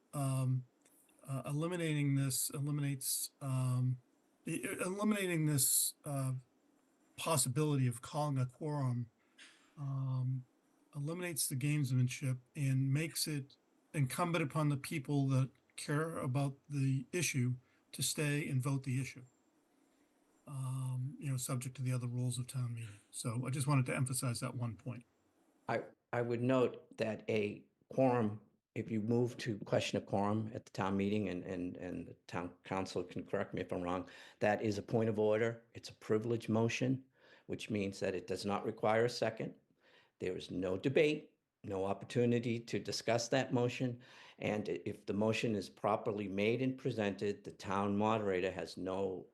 eliminating this eliminates this possibility of calling a quorum, eliminates the gamesmanship and makes it incumbent upon the people that care about the issue to stay and vote the issue. Subject to the other rules of town meeting. So I just wanted to emphasize that one point. I would note that a quorum, if you move to question a quorum at the town meeting, and the town council can correct me if I'm wrong, that is a point of order. It's a privilege motion, which means that it does not require a second. There is no debate, no opportunity to discuss that motion. And if the motion is properly made and presented, the town moderator has no,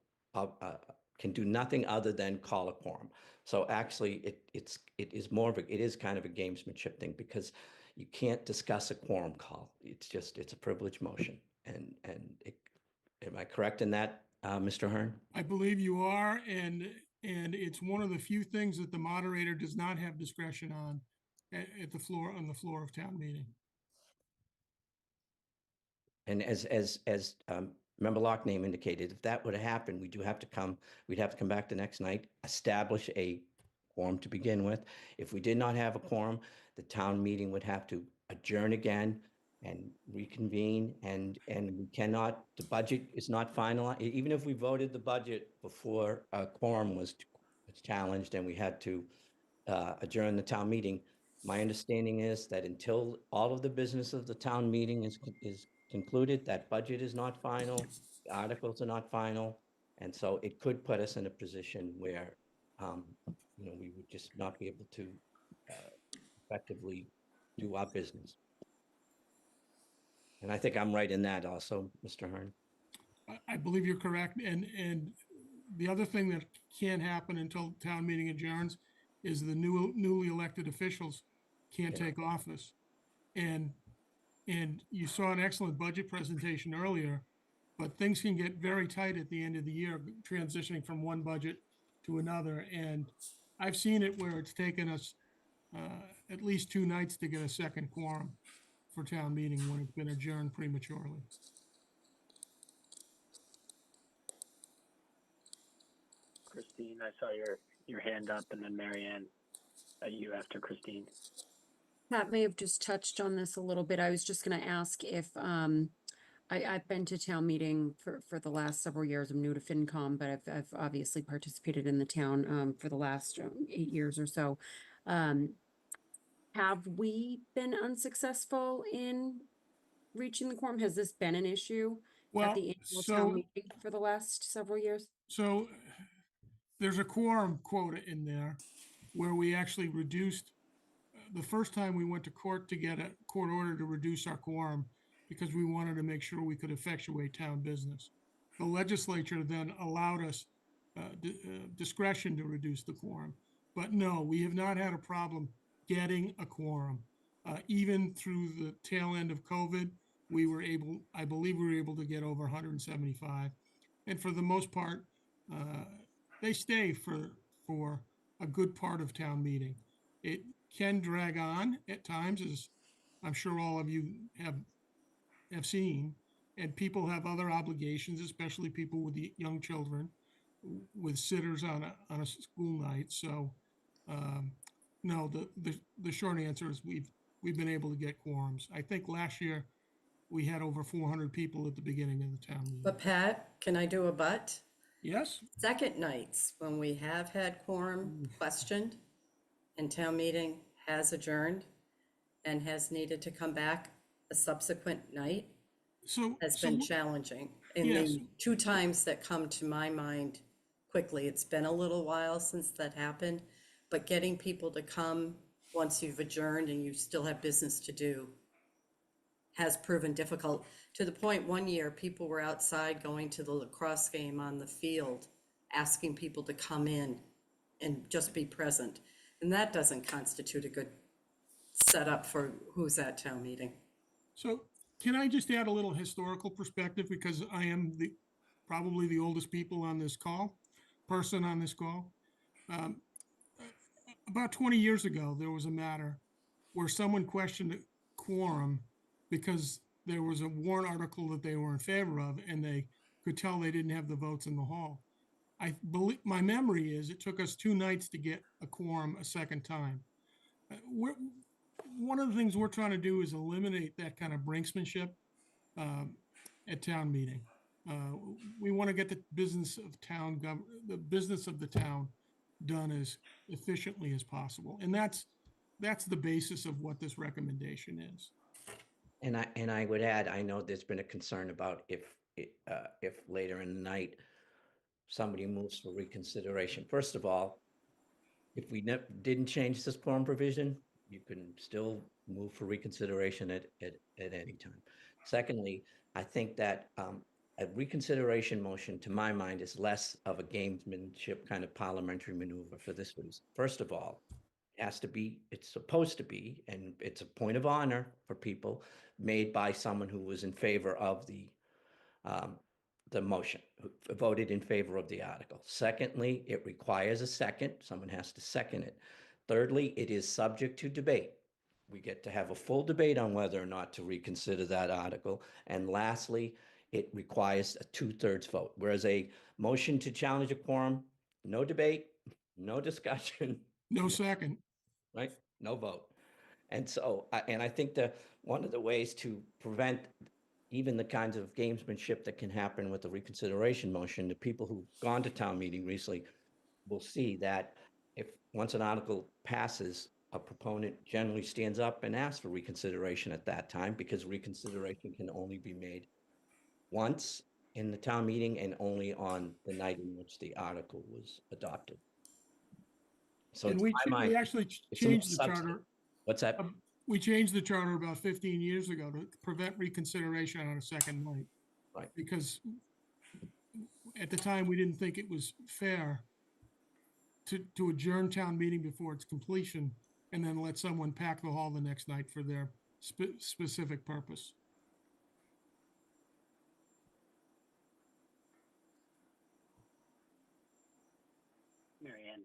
can do nothing other than call a quorum. So actually, it is more of a, it is kind of a gamesmanship thing, because you can't discuss a quorum call. It's a privilege motion. And am I correct in that, Mr. Hearn? I believe you are, and it's one of the few things that the moderator does not have discretion on at the floor, on the floor of town meeting. And as Member Lockname indicated, if that would have happened, we'd have to come back the next night, establish a quorum to begin with. If we did not have a quorum, the town meeting would have to adjourn again and reconvene, and we cannot, the budget is not finalized. Even if we voted the budget before a quorum was challenged and we had to adjourn the town meeting, my understanding is that until all of the business of the town meeting is concluded, that budget is not final, the articles are not final, and so it could put us in a position where, we would just not be able to effectively do our business. And I think I'm right in that also, Mr. Hearn. I believe you're correct. And the other thing that can't happen until town meeting adjourns is the newly elected officials can't take office. And you saw an excellent budget presentation earlier, but things can get very tight at the end of the year, transitioning from one budget to another. And I've seen it where it's taken us at least 2 nights to get a second quorum for town meeting when it's been adjourned prematurely. Christine, I saw your hand up, and then Marianne, you after Christine. Pat may have just touched on this a little bit. I was just going to ask if I've been to town meeting for the last several years. I'm new to FinCom, but I've obviously participated in the town for the last 8 years or so. Have we been unsuccessful in reaching the quorum? Has this been an issue at the annual town meeting for the last several years? So there's a quorum quota in there where we actually reduced, the first time we went to court to get a court order to reduce our quorum because we wanted to make sure we could effectuate town business. The legislature then allowed us discretion to reduce the quorum. But no, we have not had a problem getting a quorum. Even through the tail end of COVID, I believe we were able to get over 175. And for the most part, they stay for a good part of town meeting. It can drag on at times, as I'm sure all of you have seen, and people have other obligations, especially people with young children, with sitters on a school night. So no, the short answer is we've been able to get quorums. I think last year we had over 400 people at the beginning of the town meeting. But Pat, can I do a but? Yes. Second nights, when we have had quorum questioned and town meeting has adjourned and has needed to come back a subsequent night, has been challenging. In the 2 times that come to my mind quickly, it's been a little while since that happened, but getting people to come once you've adjourned and you still have business to do has proven difficult, to the point one year people were outside going to the lacrosse game on the field, asking people to come in and just be present. And that doesn't constitute a good setup for who's at town meeting. So can I just add a little historical perspective, because I am probably the oldest person on this call. About 20 years ago, there was a matter where someone questioned a quorum because there was a warrant article that they were in favor of, and they could tell they didn't have the votes in the hall. I believe, my memory is, it took us 2 nights to get a quorum a second time. One of the things we're trying to do is eliminate that kind of brinksmanship. at town meeting. We want to get the business of the business of the town done as efficiently as possible. And that's the basis of what this recommendation is. And I would add, I know there's been a concern about if later in the night somebody moves for reconsideration. First of all, if we didn't change this quorum provision, you can still move for reconsideration at any time. Secondly, I think that a reconsideration motion, to my mind, is less of a gamesmanship kind of parliamentary maneuver for this reason. First of all, it's supposed to be, and it's a point of honor for people, made by someone who was in favor of the motion, who voted in favor of the article. Secondly, it requires a second. Someone has to second it. Thirdly, it is subject to debate. We get to have a full debate on whether or not to reconsider that article. And lastly, it requires a 2/3 vote. Whereas a motion to challenge a quorum, no debate, no discussion. No second. Right? No vote. And so, I think that one of the ways to prevent even the kinds of gamesmanship that can happen with the reconsideration motion, the people who've gone to town meeting recently will see that if once an article passes, a proponent generally stands up and asks for reconsideration at that time, because reconsideration can only be made once in the town meeting and only on the night in which the article was adopted. So And to my mind, actually it's a more changed the charter. substantive. What's that? We changed the charter about 15 years ago to prevent reconsideration on a second night. Right. Because at the time, we didn't think it was fair to adjourn town meeting before its completion and then let someone pack the hall the next night for their specific purpose. Marianne.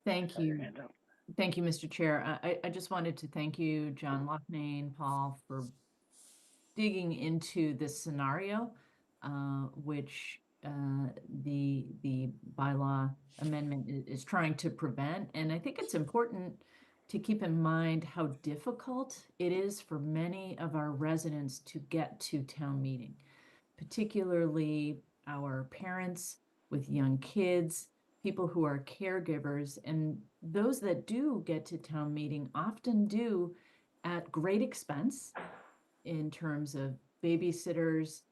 Thank you. Thank you, Mr. Chair. I just wanted to thank you, John Loughnane, Paul, for digging into this scenario, which the bylaw amendment is trying to prevent. And I think it's important to keep in mind how difficult it is for many of our residents to get to town meeting, particularly our parents with young kids, people who are caregivers, and those that do get to town meeting often do at great expense in terms of babysitters,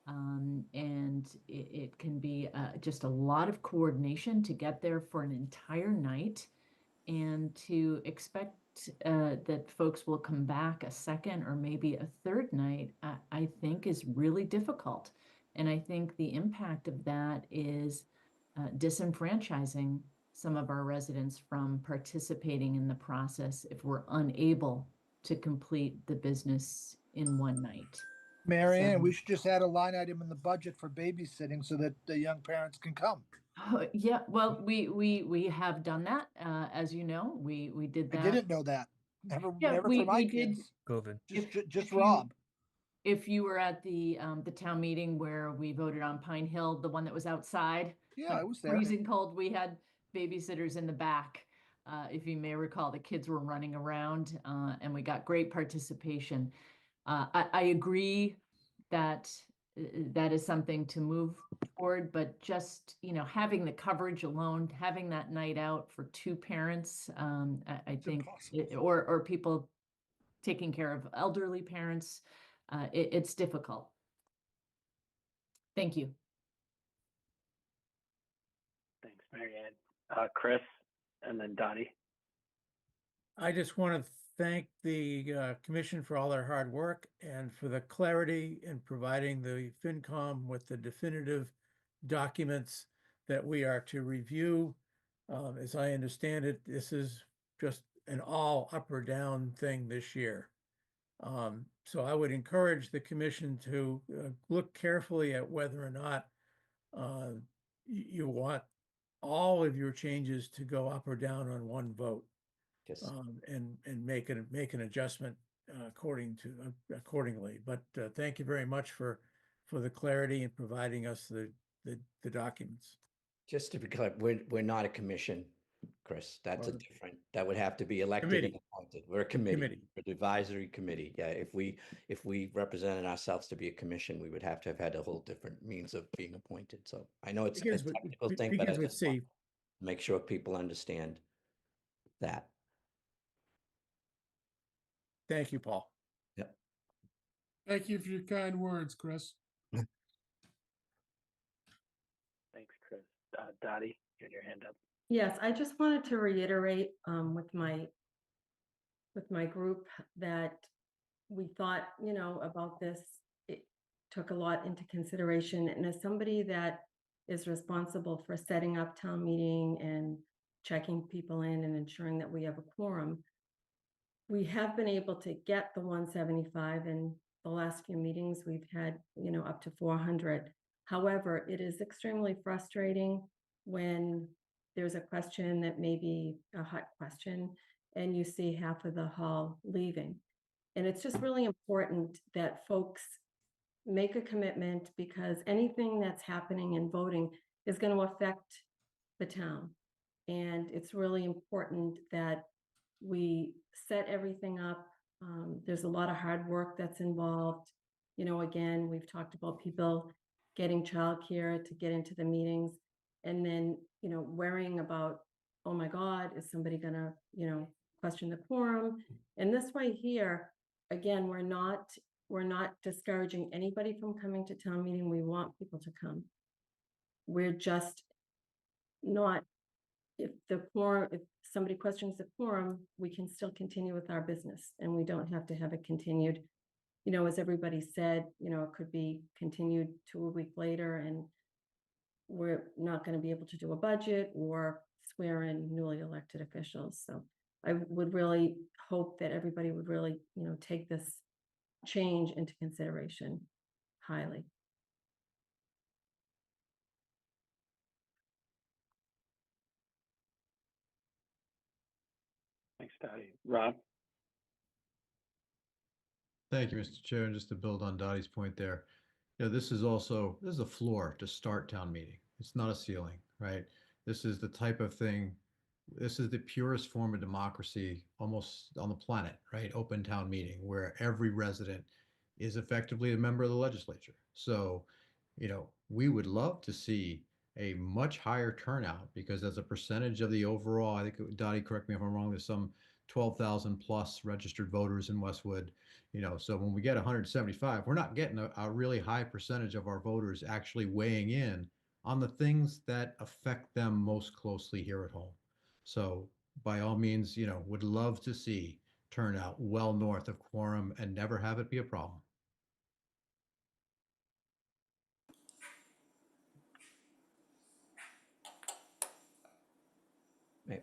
and it can be just a lot of coordination to get there for an entire night, and to expect that folks will come back a second or maybe a third night, I think is really difficult. And I think the impact of that is disenfranchising some of our residents from participating in the process if we're unable to complete the business in one night. Marianne, we should just add a line item in the budget for babysitting so that the young parents can come. Yeah, well, we have done that. As you know, we did that. I didn't know that. Never for my kids. COVID. Just Rob. If you were at the town meeting where we voted on Pine Hill, the one that was outside. Yeah, I was there. Freezing cold, we had babysitters in the back. If you may recall, the kids were running around, and we got great participation. I agree that that is something to move forward, but just, having the coverage alone, having that night out for two parents, I think, or people taking care of elderly parents, it's difficult. Thank you. Thanks, Marianne. Chris, and then Dottie. I just want to thank the commission for all their hard work and for the clarity in providing the FinCom with the definitive documents that we are to review. As I understand it, this is just an all up or down thing this year. So I would encourage the commission to look carefully at whether or not you want all of your changes to go up or down on one vote. Yes. And make an adjustment accordingly. But thank you very much for the clarity and providing us the documents. Just to be clear, we're not a commission. Chris. That's a Well, different, that would have to be elected and committee. appointed. We're a committee, Committee. we're the advisory committee. Yeah, if we represented ourselves to be a commission, we would have to have had a whole different means of being appointed. So I know it's a Begins with, technical thing, but I begins with just want C. to make sure people understand that. Thank you, Paul. Yep. Thank you for your kind words, Chris. Thanks, Chris. Dottie, you had your hand up. Yes, I just wanted to reiterate with my group that we thought, about this. It took a lot into consideration. And as somebody that is responsible for setting up town meeting and checking people in and ensuring that we have a quorum, we have been able to get the 175. In the last few meetings, we've had, up to 400. However, it is extremely frustrating when there's a question that may be a hot question and you see half of the hall leaving. And it's just really important that folks make a commitment, because anything that's happening in voting is going to affect the town. And it's really important that we set everything up. There's a lot of hard work that's involved. Again, we've talked about people getting childcare to get into the meetings, and then, worrying about, oh my God, is somebody gonna, question the quorum? And this way here, again, we're not discouraging anybody from coming to town meeting. We want people to come. We're just not, if somebody questions the quorum, we can still continue with our business, and we don't have to have it continued. As everybody said, it could be continued to a week later, and we're not going to be able to do a budget or swear in newly elected officials. So I would really hope that everybody would really, take this change into consideration highly. Thanks, Dottie. Rob? Thank you, Mr. Chair. And just to build on Dottie's point there, this is a floor to start town meeting. It's not a ceiling, right? This is the type of thing, this is the purest form of democracy almost on the planet, right? Open town meeting, where every resident is effectively a member of the legislature. So, we would love to see a much higher turnout, because as a percentage of the overall, I think, Dottie, correct me if I'm wrong, there's some 12,000 plus registered voters in Westwood. So when we get 175, we're not getting a really high percentage of our voters actually weighing in on the things that affect them most closely here at home. So by all means, would love to see turnout well north of quorum and never have it be a problem.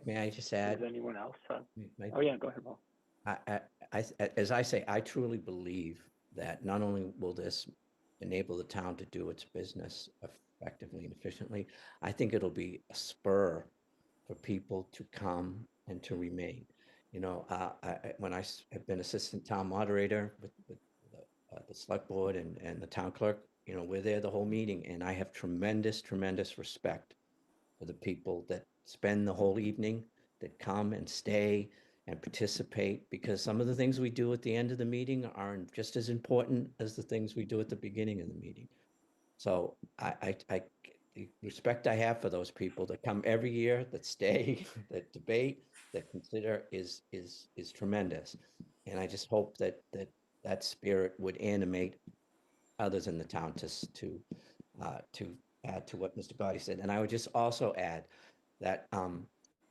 May I just add? Does anyone else? May- Oh yeah, go ahead, Paul. As I say, I truly believe that not only will this enable the town to do its business effectively and efficiently, I think it'll be a spur for people to come and to remain. When I have been assistant town moderator with the select board and the town clerk, we're there the whole meeting, and I have tremendous, tremendous respect for the people that spend the whole evening, that come and stay and participate, because some of the things we do at the end of the meeting are just as important as the things we do at the beginning of the meeting. So the respect I have for those people that come every year, that stay, that debate, that consider is tremendous. And I just hope that spirit would animate others in the town to add to what Mr. Gotti said. And I would just also add that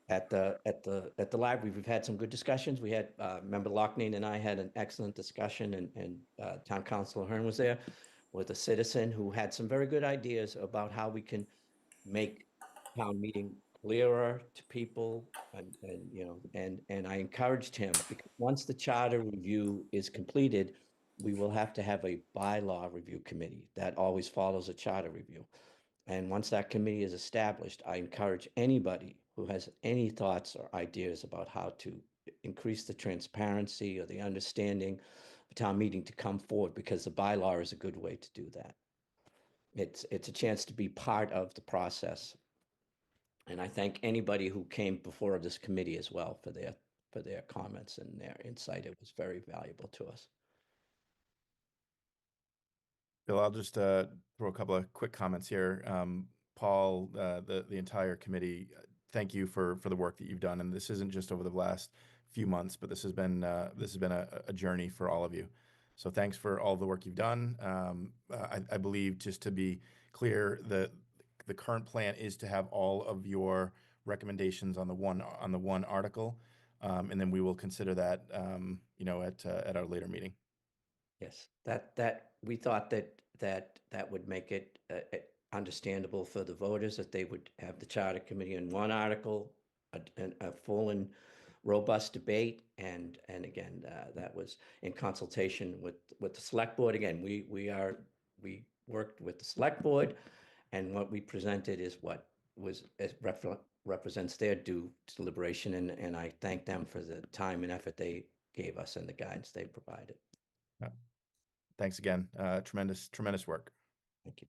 at the library, we've had some good discussions. We had Member Loughnane and I had an excellent discussion, and Town Councilor Hearn was there with a citizen who had some very good ideas about how we can make town meeting clearer to people, and I encouraged him, because once the charter review is completed, we will have to have a bylaw review committee that always follows a charter review. And once that committee is established, I encourage anybody who has any thoughts or ideas about how to increase the transparency or the understanding of town meeting to come forward, because the bylaw is a good way to do that. It's a chance to be part of the process. And I thank anybody who came before this committee as well for their comments and their insight. It was very valuable to us. Bill, I'll just throw a couple of quick comments here. Paul, the entire committee, thank you for the work that you've done. And this isn't just over the last few months, but this has been a journey for all of you. So thanks for all the work you've done. I believe, just to be clear, the current plan is to have all of your recommendations on the one article, and then we will consider that at our later meeting. Yes, that we thought that would make it understandable for the voters, that they would have the charter committee in one article, a full and robust debate, and again, that was in consultation with the select board. Again, we worked with the select board, and what we presented is what represents their due deliberation, and I thank them for the time and effort they gave us and the guidance they provided. Yeah. Thanks again. Tremendous work. Thank you.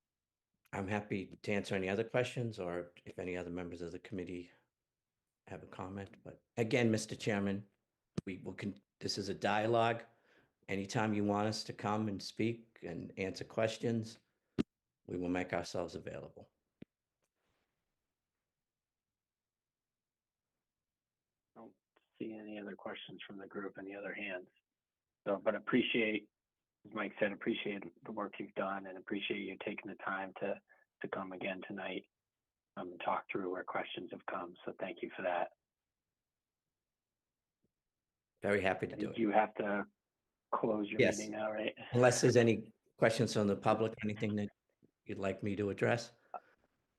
I'm happy to answer any other questions, or if any other members of the committee have a comment. But again, Mr. Chairman, this is a dialogue. Anytime you want us to come and speak and answer questions, we will make ourselves available. I don't see any other questions from the group, any other hands. So, but appreciate, as Mike said, appreciate the work you've done, and appreciate you taking the time to come again tonight and talk through where questions have come. So thank you for that. Very happy to do it. You have to close your Yes. meeting now, right? Unless there's any questions from the public, anything that you'd like me to address?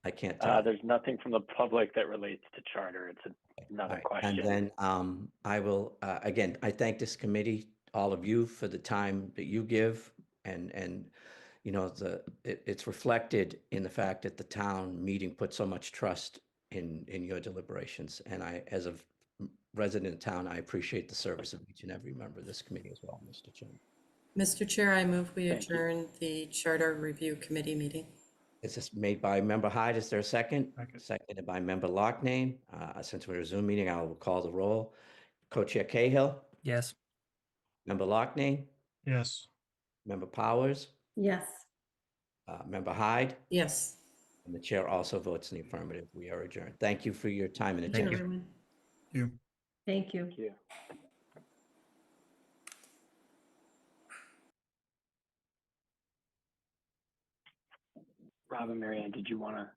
I can't tell. There's nothing from the public that relates to charter. It's another Right. question. And then I will, again, I thank this committee, all of you, for the time that you give, and you know, it's reflected in the fact that the town meeting put so much trust in your deliberations. And I, as a resident of town, I appreciate the service of each and every member of this committee as well, Mr. Chairman. Mr. Chair, I move we Thank you. adjourn the Charter Review Committee meeting. Is this made by Member Hyde? Is there a second? Seconded by Member Locknane. Since we're a Zoom meeting, I will call the roll. Co-Chair Cahill? Yes. Member Locknane? Yes. Member Powers? Yes. Member Hyde? Yes. And the chair also votes in the affirmative. We are adjourned. Thank you for your time and Thank attention. you. Thank you. Thank you. Rob and Marianne, did you want to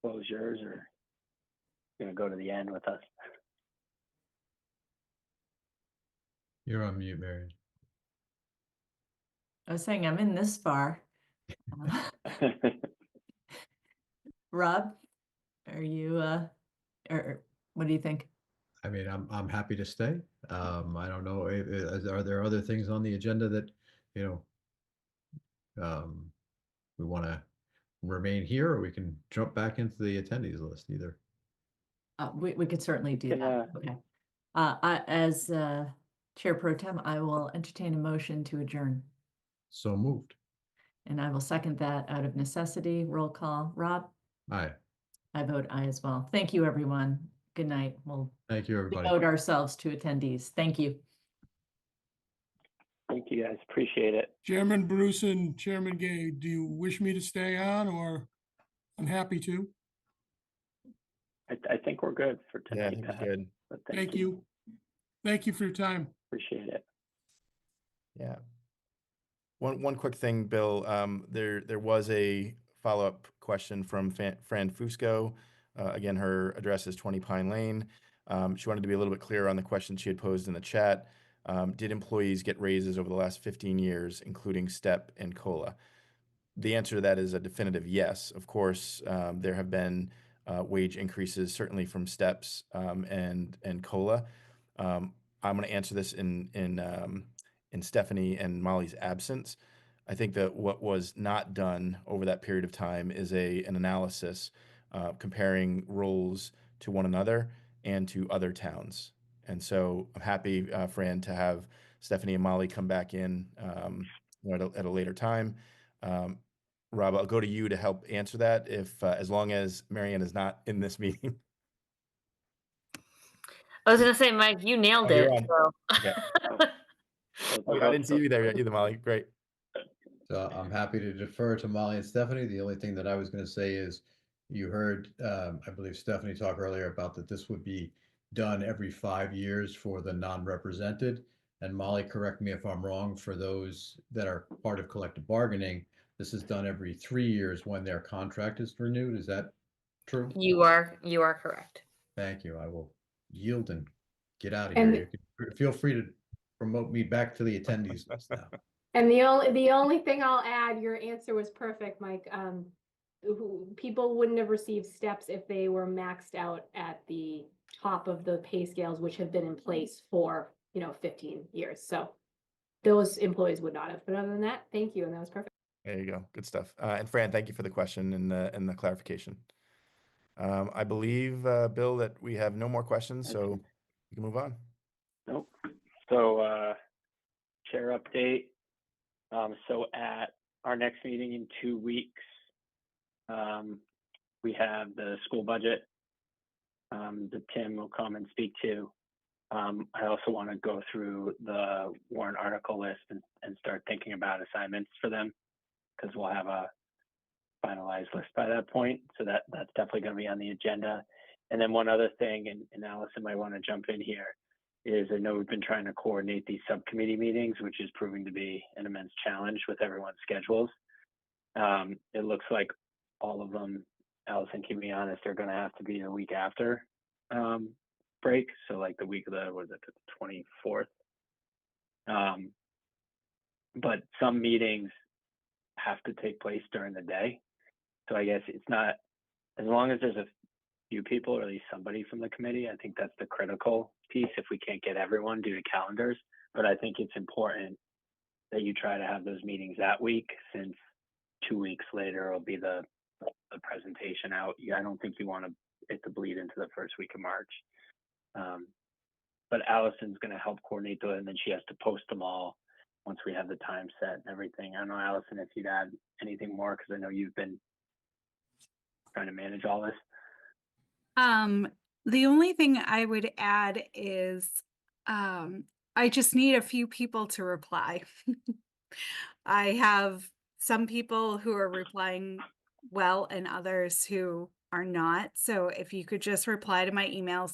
close yours, or going to go to the end with us? You're on mute, Marion. I was saying I'm in this far. Rob, are you, or what do you think? I mean, I'm happy to stay. I don't know, are there other things on the agenda that, we want to remain here, or we can jump back into the attendees list either? We could certainly do that. Okay. As Chair Pro Tem, I will entertain a motion to adjourn. So moved. And I will second that out of necessity. Roll call. Rob? Aye. I vote aye as well. Thank you, everyone. Good night. We'll Thank you, everybody. devote ourselves to attendees. Thank you. Thank you, guys. Appreciate it. Chairman Bruce and Chairman Gay, do you wish me to stay on, or I'm happy to? I think we're good for Yeah, I tonight. think Pat. we're good. But Thank you. Thank you for your time. Appreciate it. Yeah. One quick thing, Bill. There was a follow-up question from Fran Fusco. Again, her address is 20 Pine Lane. She wanted to be a little bit clearer on the question she had posed in the chat. Did employees get raises over the last 15 years, including STEP and COLA? The answer to that is a definitive yes. Of course, there have been wage increases, certainly from STEPs and COLA. I'm going to answer this in Stephanie and Molly's absence. I think that what was not done over that period of time is an analysis comparing roles to one another and to other towns. And so I'm happy, Fran, to have Stephanie and Molly come back in at a later time. Rob, I'll go to you to help answer that if, as long as Marianne is not in this meeting. I was gonna say, Mike, you nailed Oh, you're it. on. So. Yeah. Oh, I didn't see you there either, Molly. Great. So I'm happy to defer to Molly and Stephanie. The only thing that I was going to say is you heard, I believe Stephanie talk earlier about that this would be done every 5 years for the non-represented. And Molly, correct me if I'm wrong, for those that are part of collective bargaining, this is done every 3 years when their contract is renewed. Is that true? You are correct. Thank you. I will yield and get out of And here. You can feel free to promote me back to the attendees list now. And the only thing I'll add, your answer was perfect, Mike. People wouldn't have received steps if they were maxed out at the top of the pay scales, which have been in place for, 15 years. So those employees would not have. But other than that, thank you. And that was perfect. There you go. Good stuff. And Fran, thank you for the question and the clarification. I believe, Bill, that we have no more questions, so we can move on. Nope. So, chair update. So at our next meeting in 2 weeks, we have the school budget that Tim will come and speak to. I also want to go through the warrant article list and start thinking about assignments for them, because we'll have a finalized list by that point. So that's definitely going to be on the agenda. And then one other thing, and Allison might want to jump in here, is I know we've been trying to coordinate these subcommittee meetings, which is proving to be an immense challenge with everyone's schedules. It looks like all of them, Allison, keep me honest, are going to have to be the week after break. So like the week of the 24th. But some meetings have to take place during the day. So I guess it's not, as long as there's a few people, or at least somebody from the committee, I think that's the critical piece if we can't get everyone due to calendars. But I think it's important that you try to have those meetings that week, since 2 weeks later will be the presentation out. I don't think you want it to bleed into the first week of March. But Allison's going to help coordinate those, and then she has to post them all once we have the time set and everything. I don't know, Allison, if you'd add anything more, because I know you've been trying to manage all this. The only thing I would add is I just need a few people to reply. I have some people who are replying well and others who are not. So if you could just reply to my emails.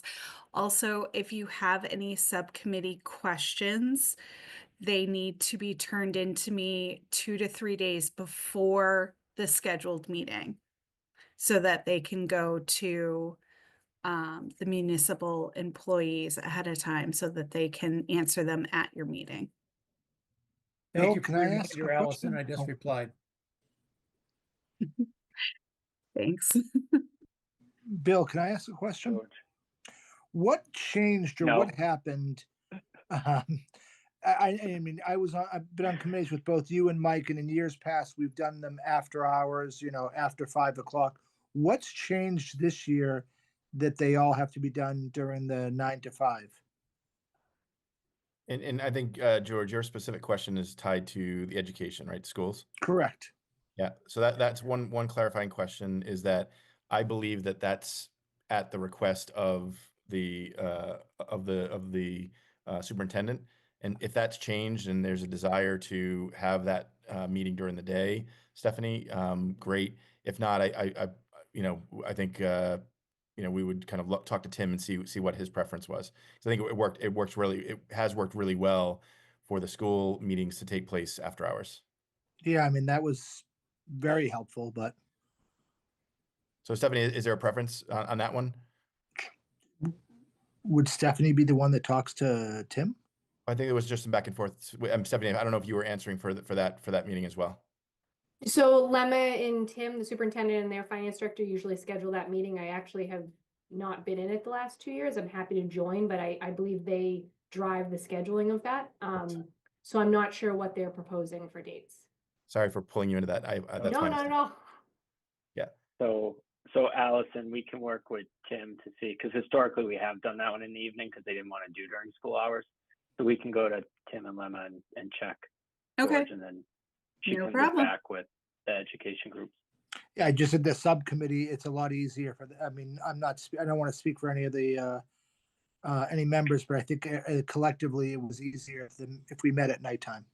Also, if you have any subcommittee questions, they need to be turned into me 2 to 3 days before the scheduled meeting, so that they can go to the municipal employees ahead of time, so that they can answer them at your meeting. Thank Bill, you can for I your ask a reminder, Allison. question? I just Oh. replied. Thanks. Bill, can I ask a question? What changed or No. what happened? I mean, I've been on committees with both you and Mike, and in years past, we've done them after hours, after 5 o'clock. What's changed this year that they all have to be done during the 9 to 5? And I think, George, your specific question is tied to the education, right? Schools? Correct. Yeah. So that's one clarifying question, is that I believe that that's at the request of the superintendent. And if that's changed and there's a desire to have that meeting during the day, Stephanie, great. If not, I think we would kind of talk to Tim and see what his preference was. So I think it has worked really well for the school meetings to take place after hours. Yeah, I mean, that was very helpful, but So Stephanie, is there a preference on that one? would Stephanie be the one that talks to Tim? I think it was just some back and forth. Stephanie, I don't know if you were answering for that meeting as well. So Lemma and Tim, the superintendent and their finance director, usually schedule that meeting. I actually have not been in it the last 2 years. I'm happy to join, but I believe they drive the scheduling of that. So I'm not sure what they're proposing for dates. Sorry for pulling you into that. That's my mistake. No. Yeah. So Allison, we can work with Tim to see, because historically we have done that one in the evening because they didn't want to do during school hours. So we can go to Tim and Lemma and check Okay. George, and then she No can problem. get back with the education group. Yeah, I just said the subcommittee, it's a lot easier for the, I mean, I don't want to speak for any of the, any members, but I think collectively it was easier if we met at nighttime.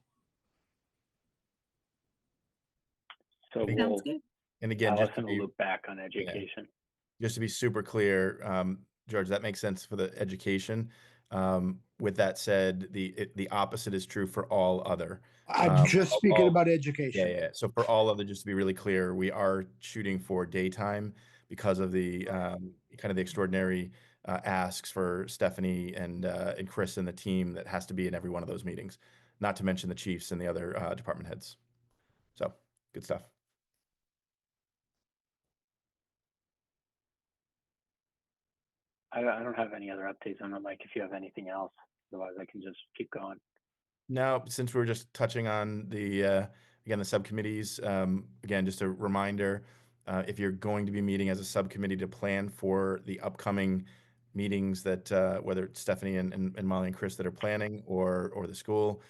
So And we'll, again- And again, just to Allison will be, loop back on education. just to be super clear, George, that makes sense for the education. With that said, the opposite is true for all other. I'm just speaking all- about Yeah, education. yeah. So for all other, just to be really clear, we are shooting for daytime because of the kind of the extraordinary asks for Stephanie and Chris and the team that has to be in every one of those meetings. Not to mention the chiefs and the other department heads. So good stuff. I don't have any other updates on it, Mike, if you have anything else. Otherwise, I can just keep going. Now, since we're just touching on the again the subcommittees, again just a reminder, if you're going to be meeting as a subcommittee to plan for the upcoming meetings that whether it's Stephanie and Molly and Chris that are planning or the school,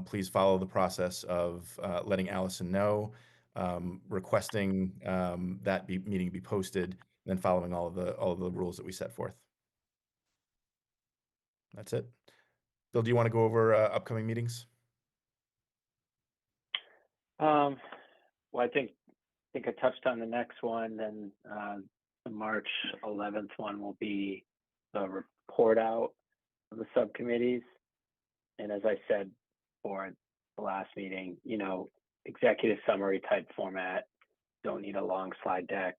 please follow the process of letting Allison know, requesting that meeting be posted, and then following all of the rules that we set forth. That's it. Bill, do you want to go over upcoming meetings? Well, I think I touched on the next one. Then the March 11th one will be the report out of the subcommittees. And as I said for the last meeting, you know, executive summary type format. Don't need a long slide deck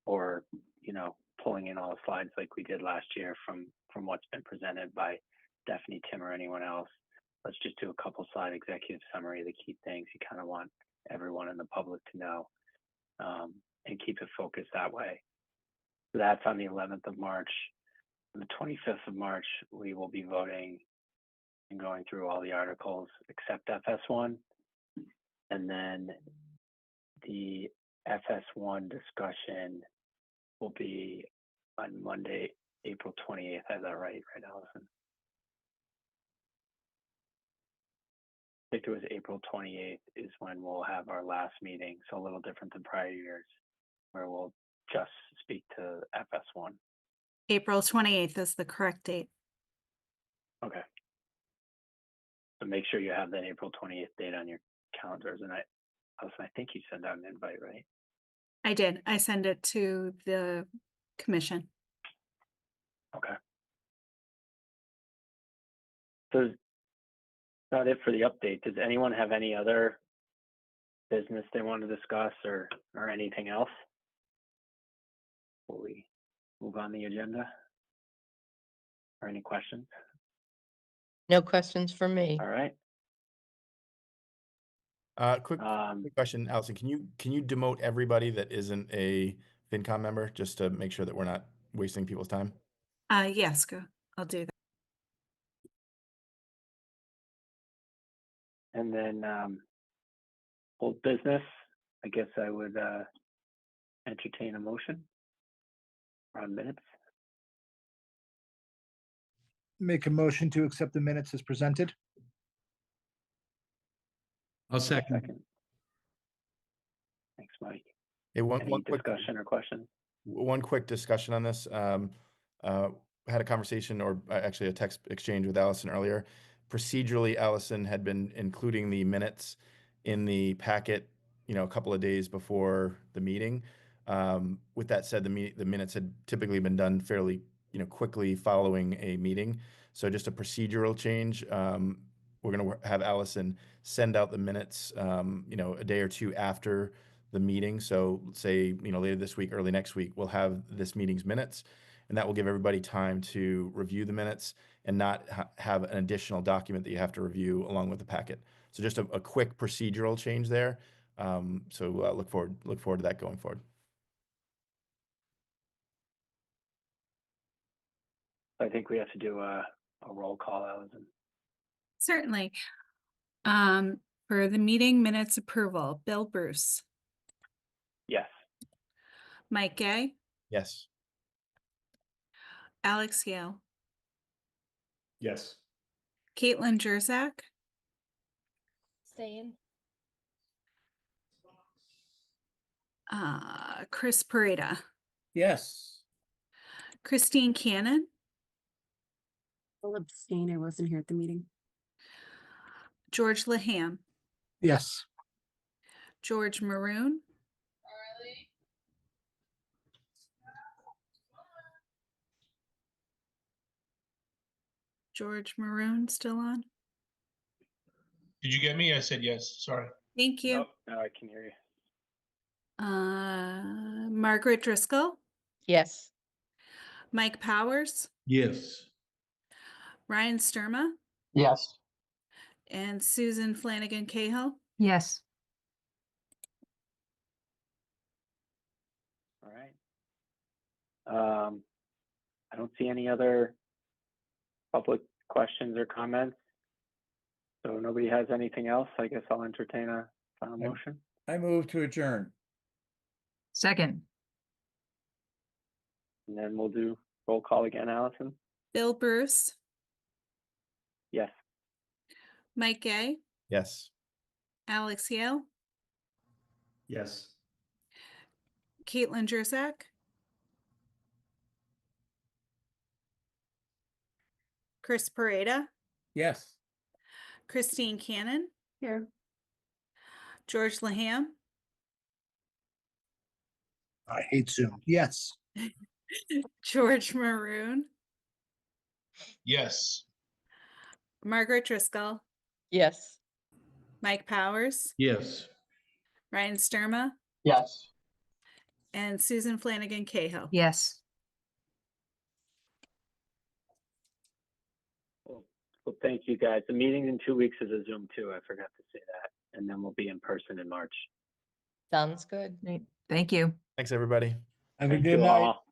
or, you know, pulling in all the slides like we did last year from what's been presented by Stephanie, Tim, or anyone else. Let's just do a couple slide executive summary of the key things you kind of want everyone in the public to know, and keep it focused that way. So that's on the 11th of March. On the 25th of March, we will be voting and going through all the articles except FS1. And then the FS1 discussion will be on Monday, April 28th. I have that right, Allison? I think it was April 28th is when we'll have our last meeting. So a little different than prior years, where we'll just speak to FS1. April 28th is the correct date. Okay. So make sure you have that April 28th date on your calendars. And Allison, I think you sent out an invite, right? I did. I send it to the commission. Okay. So that's about it for the update. Does anyone have any other business they want to discuss or anything else before we move on the agenda? Or any questions? No questions for me. All right. Quick question, Allison. Can you demote everybody that isn't a FinCom member just to make sure that we're not wasting people's time? Yes, go. I'll do that. And then old business, I guess I would entertain a motion on minutes. Make a motion to accept the minutes as presented. I'll second. Thanks, Mike. Hey, Any discussion or questions? One quick discussion on this. Had a conversation or actually a text exchange with Allison earlier. Procedurally, Allison had been including the minutes in the packet, you know, a couple of days before the meeting. With that said, the minutes had typically been done fairly, you know, quickly following a meeting. So just a procedural change. We're going to have Allison send out the minutes, you know, a day or two after the meeting. So say, you know, later this week, early next week, we'll have this meeting's minutes, and that will give everybody time to review the minutes and not have an additional document that you have to review along with the packet. So just a quick procedural change there. So look forward to that going forward. I think we have to do a roll call, Allison. Certainly. For the meeting minutes approval, Bill Bruce, Yes. Mike Gay, Yes. Alex Yale, Yes. Caitlin Jerzak, Staying. Chris Pareda, Yes. Christine Cannon, I'll abstain. I wasn't here at the meeting. George Laham, Yes. George Maroon, George Maroon still on? Did you get me? I said yes. Sorry. Thank you. Oh, now I can hear you. Margaret Driscoll, Yes. Mike Powers, Yes. Ryan Sturma, Yes. and Susan Flanagan Cahill. Yes. All right. I don't see any other public questions or comments. So nobody has anything else. I guess I'll entertain a final motion. I move to adjourn. Second. And then we'll do roll call again, Allison. Bill Bruce, Yes. Mike Gay, Yes. Alex Yale, Yes. Caitlin Jerzak, Chris Pareda, Yes. Christine Cannon, Here. George Laham, I hate Zoom. Yes. George Maroon, Yes. Margaret Driscoll, Yes. Mike Powers, Yes. Ryan Sturma, Yes. and Susan Flanagan Cahill. Yes. Well, thank you guys. The meeting in 2 weeks is a Zoom too. I forgot to say that. And then we'll be in person in March. Sounds good. Great. Thank you. Thanks, everybody. Have a Thank good you night. all.